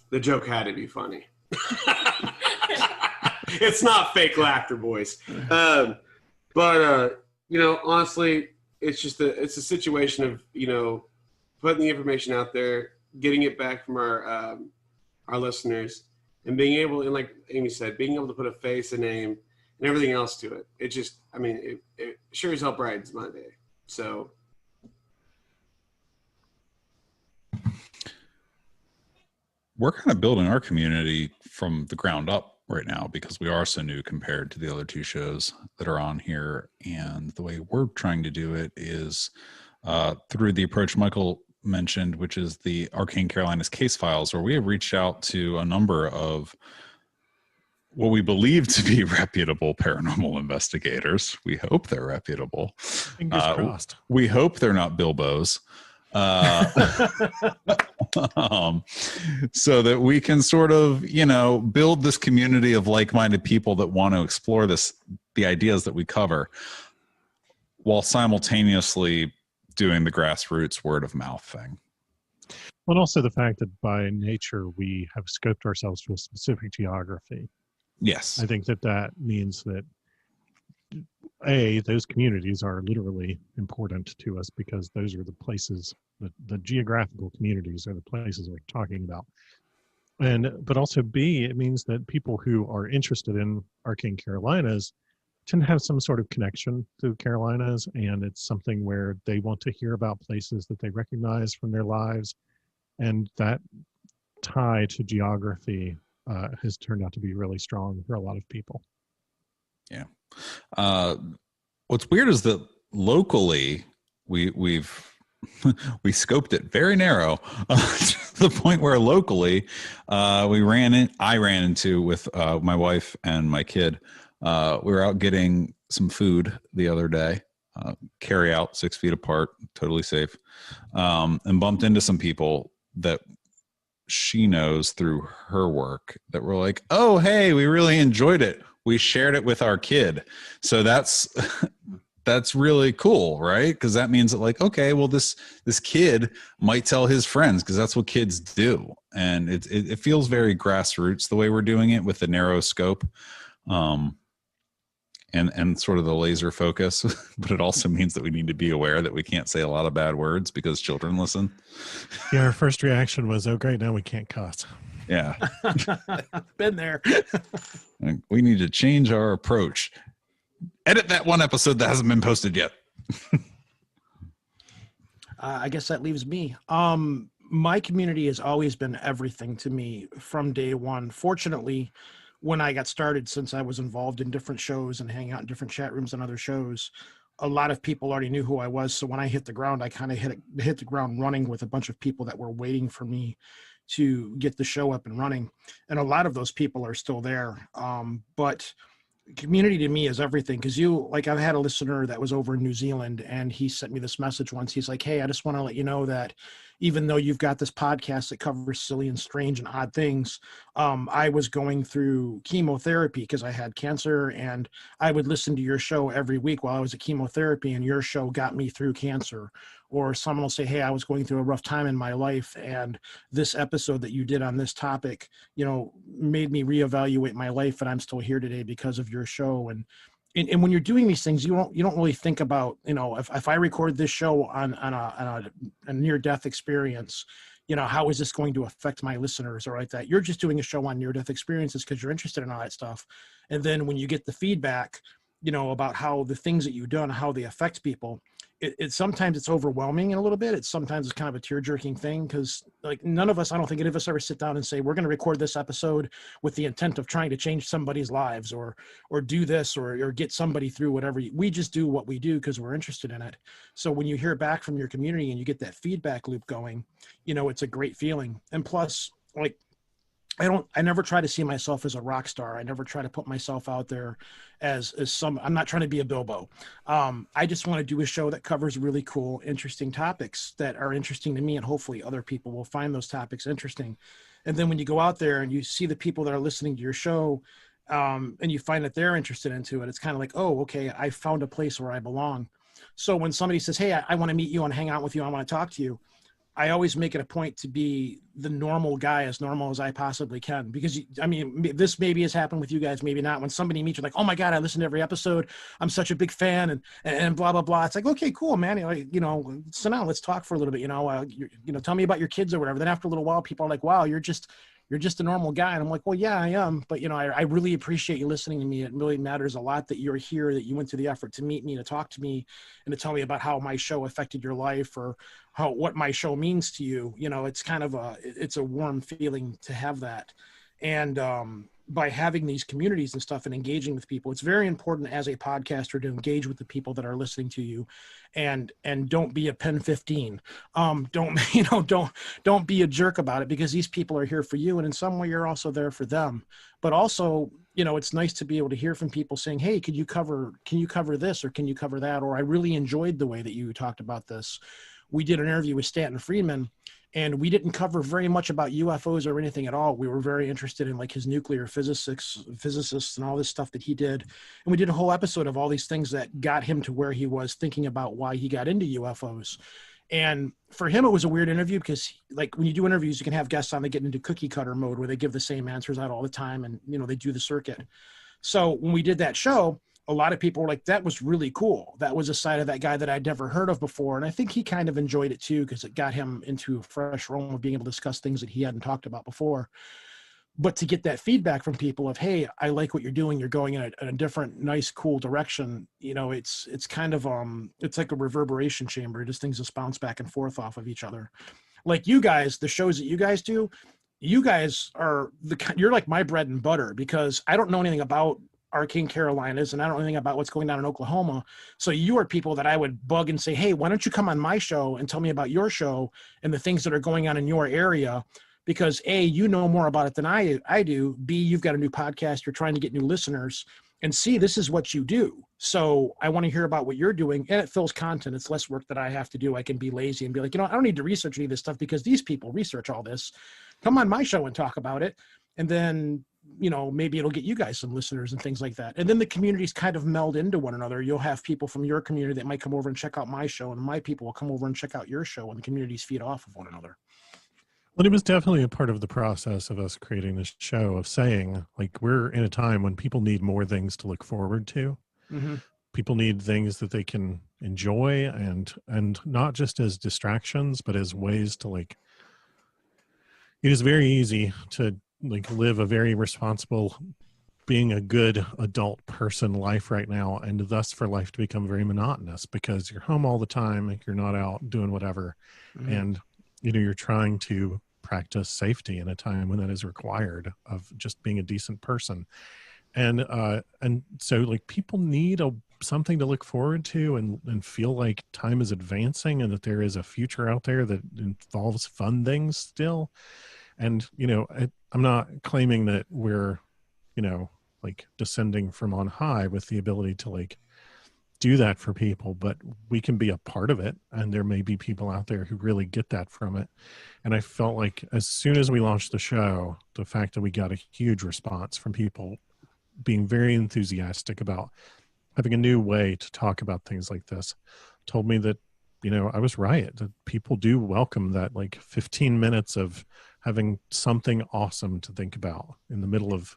the joke had to be funny. It's not fake laughter, boys. But honestly, it's a situation of, putting the information out there, getting it back from our listeners, and being able, and like Amy said, being able to put a face, a name, and everything else to it. It just, it sure as hell brightens my day. So. We're kind of building our community from the ground up right now, because we are so new compared to the other two shows that are on here. And the way we're trying to do it is through the approach Michael mentioned, which is the Arcane Carolinas case files, where we have reached out to a number of what we believe to be reputable paranormal investigators. We hope they're reputable. Fingers crossed. We hope they're not Bilbos. So that we can sort of, build this community of like-minded people that want to explore the ideas that we cover, while simultaneously doing the grassroots word of mouth thing. And also the fact that by nature we have scoped ourselves to a specific geography. Yes. I think that means that those communities are literally important to us, because those are the places, the geographical communities are the places we're talking about. But also B, it means that people who are interested in Arcane Carolinas tend to have some sort of connection to Carolinas, and it's something where they want to hear about places that they recognize from their lives, and that tie to geography has turned out to be really strong for a lot of people. Yeah. What's weird is that locally we've we scoped it very narrow to the point where locally I ran into with my wife and my kid. We were out getting some food the other day, carry out 6 feet apart, totally safe, and bumped into some people that she knows through her work that were like, oh, hey, we really enjoyed it. We shared it with our kid. So that's really cool, right? Because that means that, like, okay, well, this kid might tell his friends, because that's what kids do. And it feels very grassroots the way we're doing it with the narrow scope. And sort of the laser focus, but it also means that we need to be aware that we can't say a lot of bad words because children listen. Yeah, our first reaction was, oh, great, now we can't cuss. Yeah. Been there. We need to change our approach. Edit that one episode that hasn't been posted yet. I guess that leaves me. My community has always been everything to me from day one. Fortunately, when I got started, since I was involved in different shows and hanging out in different chat rooms and other shows, a lot of people already knew who I was. So when I hit the ground, I kind of hit the ground running with a bunch of people that were waiting for me to get the show up and running. And a lot of those people are still there. But community to me is everything. Because I've had a listener that was over in New Zealand, and he sent me this message once. He's like, hey, I just want to let you know that even though you've got this podcast that covers silly and strange and odd things, I was going through chemotherapy because I had cancer, and I would listen to your show every week while I was at chemotherapy, and your show got me through cancer. Or someone will say, hey, I was going through a rough time in my life, and this episode that you did on this topic, made me reevaluate my life, and I'm still here today because of your show. And when you're doing these things, you don't really think about, if I record this show on a near-death experience, how is this going to affect my listeners or like that? You're just doing a show on near-death experiences because you're interested in all that stuff. And then when you get the feedback, about how the things that you've done, how they affect people, it sometimes it's overwhelming in a little bit. Sometimes it's kind of a tear-jerking thing, because like none of us, I don't think any of us ever sit down and say, we're going to record this episode with the intent of trying to change somebody's lives or do this or get somebody through whatever. We just do what we do because we're interested in it. So when you hear back from your community and you get that feedback loop going, it's a great feeling. And plus, like, I never try to see myself as a rock star. I never try to put myself out there as I'm not trying to be a Bilbo. I just want to do a show that covers really cool, interesting topics that are interesting to me, and hopefully other people will find those topics interesting. And then when you go out there and you see the people that are listening to your show, and you find that they're interested into it, it's kind of like, oh, okay, I found a place where I belong. So when somebody says, hey, I want to meet you and hang out with you, I want to talk to you, I always make it a point to be the normal guy, as normal as I possibly can, because this maybe has happened with you guys, maybe not. When somebody meets you, like, oh my God, I listen to every episode, I'm such a big fan, and blah, blah, blah. It's like, okay, cool, man. So now let's talk for a little bit, tell me about your kids or whatever. Then after a little while, people are like, wow, you're just a normal guy. And I'm like, well, yeah, I am. But, I really appreciate you listening to me. It really matters a lot that you're here, that you went through the effort to meet me, to talk to me, and to tell me about how my show affected your life or what my show means to you. It's kind of it's a warm feeling to have that. And by having these communities and stuff and engaging with people, it's very important as a podcaster to engage with the people that are listening to you, and don't be a pen 15. Don't be a jerk about it, because these people are here for you, and in some way you're also there for them. But also, it's nice to be able to hear from people saying, hey, can you cover this, or can you cover that? Or I really enjoyed the way that you talked about this. We did an interview with Stanton Friedman, and we didn't cover very much about UFOs or anything at all. We were very interested in like his nuclear physicists and all this stuff that he did. And we did a whole episode of all these things that got him to where he was, thinking about why he got into UFOs. And for him, it was a weird interview, because like when you do interviews, you can have guests on that get into cookie cutter mode where they give the same answers out all the time, and they do the circuit. So when we did that show, a lot of people were like, that was really cool. That was a side of that guy that I'd never heard of before. And I think he kind of enjoyed it too, because it got him into a fresh realm of being able to discuss things that he hadn't talked about before. but to get that feedback from people of, hey, I like what you're doing, you're going in a different, nice, cool direction, you know, it's kind of it's like a reverberation chamber. Just things just bounce back and forth off of each other. Like you guys, the shows that you guys do, you guys are you're like my bread and butter, because I don't know anything about Arcane Carolinas and I don't know anything about what's going on in Oklahoma. So you are people that I would bug and say, hey, why don't you come on my show and tell me about your show and the things that are going on in your area? Because A, you know more about it than I do. B, you've got a new podcast, you're trying to get new listeners. And C, this is what you do. So I want to hear about what you're doing, and it fills content. It's less work that I have to do. I can be lazy and be like, you know, I don't need to research any of this stuff because these people research all this. Come on my show and talk about it. And then, you know, maybe it'll get you guys some listeners and things like that. And then the communities kind of meld into one another. You'll have people from your community that might come over and check out my show, and my people will come over and check out your show, and the communities feed off of one another. Well, it was definitely a part of the process of us creating this show, of saying, like, we're in a time when people need more things to look forward to. Mm-hmm. People need things that they can enjoy, and not just as distractions, but as ways to, like, it is very easy to, like, live a very responsible, being a good adult person life right now, and thus for life to become very monotonous because you're home all the time, like, you're not out doing whatever. Mm-hmm. And you know, you're trying to practice safety in a time when that is required, of just being a decent person. And so, like, people need something to look forward to and feel like time is advancing and that there is a future out there that involves fun things still. And, you know, I'm not claiming that we're, you know, like, descending from on high with the ability to, like, do that for people, but we can be a part of it, and there may be people out there who really get that from it. And I felt like as soon as we launched the show, the fact that we got a huge response from people being very enthusiastic about having a new way to talk about things like this told me that, you know, I was right, that people do welcome that, like, 15 minutes of having something awesome to think about in the middle of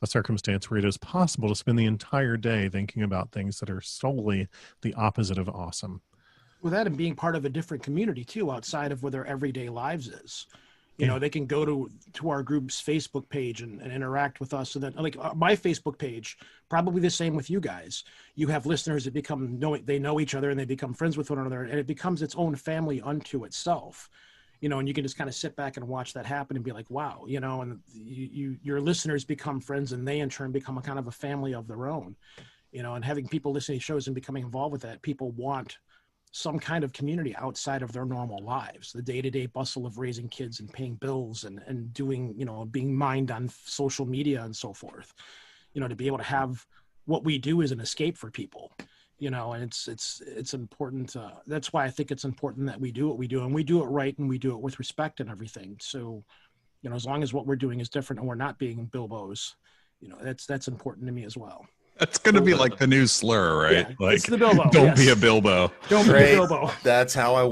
a circumstance where it is possible to spend the entire day thinking about things that are solely the opposite of awesome. With that, and being part of a different community too, outside of where their everyday lives is. You know, they can go to our group's Facebook page and interact with us. And then, like, my Facebook page, probably the same with you guys. You have listeners that they know each other and they become friends with one another, and it becomes its own family unto itself. You know, and you can just kind of sit back and watch that happen and be like, wow, you know, and your listeners become friends, and they in turn become a kind of a family of their own, you know, and having people listening to shows and becoming involved with that, people want some kind of community outside of their normal lives, the day-to-day bustle of raising kids and paying bills and doing, you know, being mined on social media and so forth, you know, to be able to have what we do as an escape for people. You know, and it's important. That's why I think it's important that we do what we do, and we do it right, and we do it with respect and everything. So, you know, as long as what we're doing is different and we're not being Bilbos, you know, that's important to me as well. That's going to be like the new slur, right? Yeah, like, it's the Bilbo. Don't be a Bilbo. Don't be a Bilbo. That's how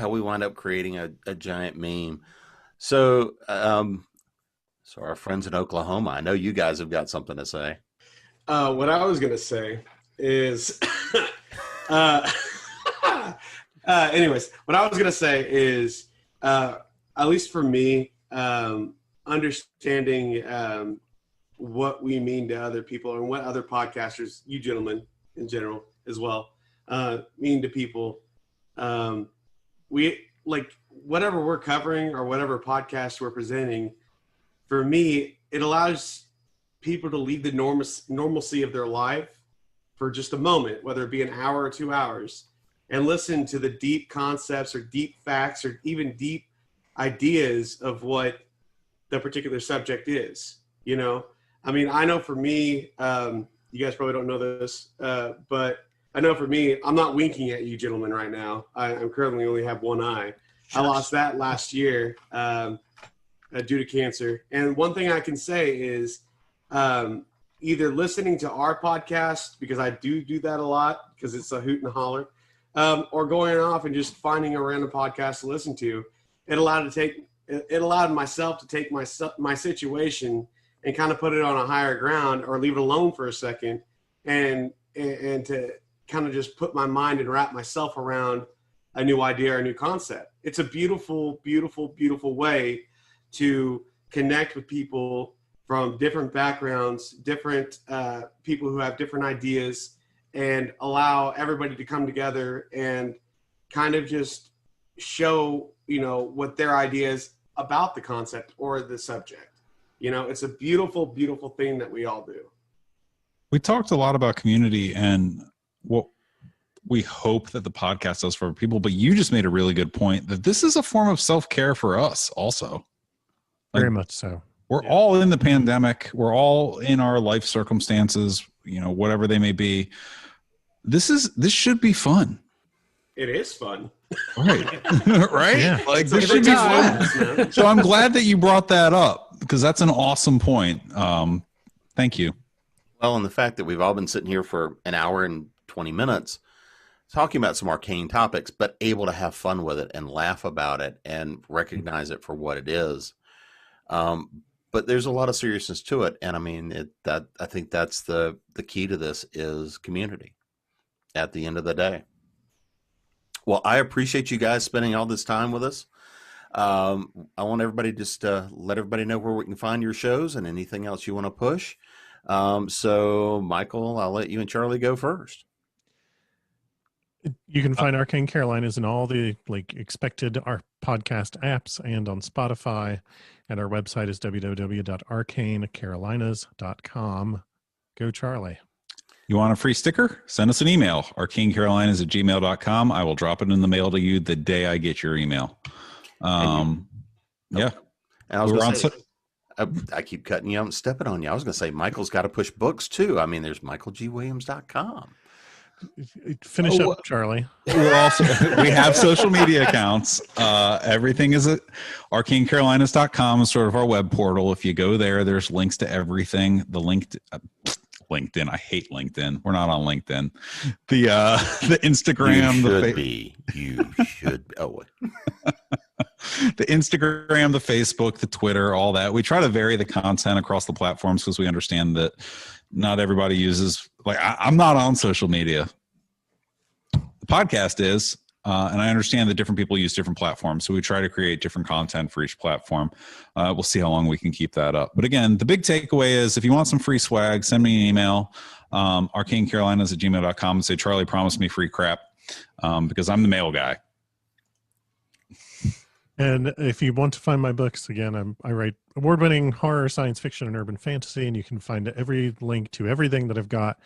we wind up creating a giant meme. So, so our friends in Oklahoma, I know you guys have got something to say. What I was going to say is, anyways, what I was going to say is, at least for me, understanding what we mean to other people and what other podcasters, you gentlemen in general as well, mean to people. We, like, whatever we're covering or whatever podcast we're presenting, for me, it allows people to leave the normalcy of their life for just a moment, whether it be an hour or 2 hours, and listen to the deep concepts or deep facts or even deep ideas of what the particular subject is. You know, I mean, I know for me, you guys probably don't know this, but I know for me, I'm not winking at you gentlemen right now. I'm currently only have one eye. I lost that last year due to cancer. And one thing I can say is, either listening to our podcast, because I do that a lot because it's a hoot and holler, or going off and just finding a random podcast to listen to. It allowed myself to take my situation and kind of put it on a higher ground, or leave it alone for a second, and to kind of just put my mind and wrap myself around a new idea or a new concept. It's a beautiful, beautiful, beautiful way to connect with people from different backgrounds, different people who have different ideas, and allow everybody to come together and kind of just show, what their ideas about the concept or the subject. It's a beautiful, beautiful thing that we all do. We talked a lot about community and what we hope that the podcast does for people, but you just made a really good point that this is a form of self-care for us also. Very much so. We're all in the pandemic. We're all in our life circumstances, whatever they may be. This should be fun. It is fun. Right. Right? Yeah. Like this should be fun. So I'm glad that you brought that up because that's an awesome point. Thank you. Well, and the fact that we've all been sitting here for an hour and 20 minutes talking about some arcane topics, but able to have fun with it and laugh about it and recognize it for what it is. But there's a lot of seriousness to it. And I mean, I think that's the key to this is community at the end of the day. Well, I appreciate you guys spending all this time with us. I want everybody just let everybody know where we can find your shows and anything else you want to push. So Michael, I'll let you and Charlie go first. You can find Arcane Carolinas in all the expected our podcast apps and on Spotify. And our website is www.arcanecarolinas.com. Go Charlie. You want a free sticker? Send us an email, arcanecarolinas@gmail.com. I will drop it in the mail to you the day I get your email. Yeah. And I was going to say, I keep cutting you out and stepping on you. I was going to say, Michael's got to push books too. I mean, there's michaelgwilliams.com. Finish up, Charlie. We have social media accounts. Everything is at arcanecarolinas.com is sort of our web portal. If you go there, there's links to everything. The link to, LinkedIn. I hate LinkedIn. We're not on LinkedIn. The Instagram. You should. Oh, the Instagram, the Facebook, the Twitter, all that. We try to vary the content across the platforms because we understand that not everybody uses. I'm not on social media. The podcast is, and I understand that different people use different platforms. So we try to create different content for each platform. We'll see how long we can keep that up. But again, the big takeaway is if you want some free swag, send me an email, arcanecarolinas@gmail.com and say, Charlie promised me free crap because I'm the mail guy. And if you want to find my books, again, I write award-winning horror, science fiction, and urban fantasy, and you can find every link to everything that I've got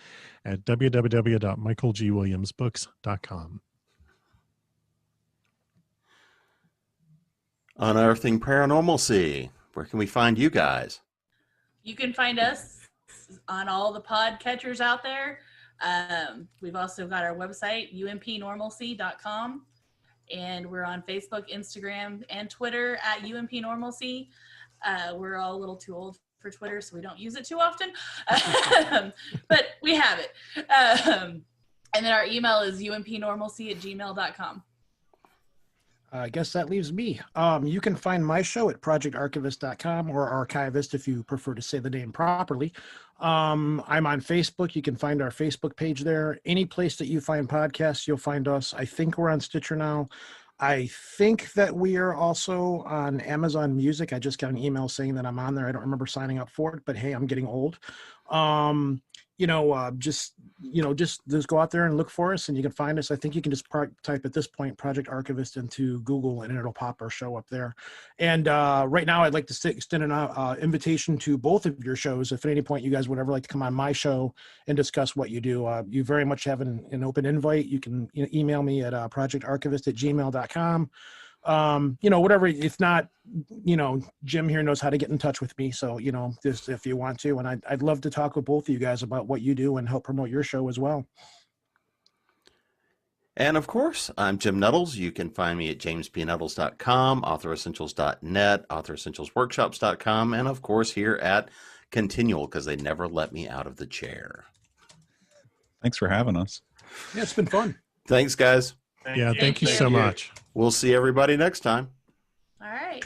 at www.michaelgwilliamsbooks.com. Unearthing Paranormalcy. Where can we find you guys? You can find us on all the podcatchers out there. We've also got our website, umpnormalcy.com. And we're on Facebook, Instagram, and Twitter at umpnormalcy. We're all a little too old for Twitter, so we don't use it too often. But we have it. And then our email is umpnormalcy@gmail.com. I guess that leaves me. You can find my show at projectarchivist.com or Archivist if you prefer to say the name properly. I'm on Facebook. You can find our Facebook page there. Any place that you find podcasts, you'll find us. I think we're on Stitcher now. I think that we are also on Amazon Music. I just got an email saying that I'm on there. I don't remember signing up for it, but hey, I'm getting old. Just go out there and look for us and you can find us. I think you can just type at this point Project Archivist into Google and it'll pop our show up there. And right now I'd like to extend an invitation to both of your shows. If at any point you guys would ever like to come on my show and discuss what you do, you very much have an open invite. You can email me at projectarchivist@gmail.com. Whatever, if not, Jim here knows how to get in touch with me. So, just if you want to, and I'd love to talk with both of you guys about what you do and help promote your show as well. And of course, I'm Jim Nettles. You can find me at jamespnettles.com, authoressentials.net, authoressentialsworkshops.com, and of course here at ConTinual because they never let me out of the chair. Thanks for having us. Yeah, it's been fun. Thanks, guys. Thank you so much. We'll see everybody next time. All right.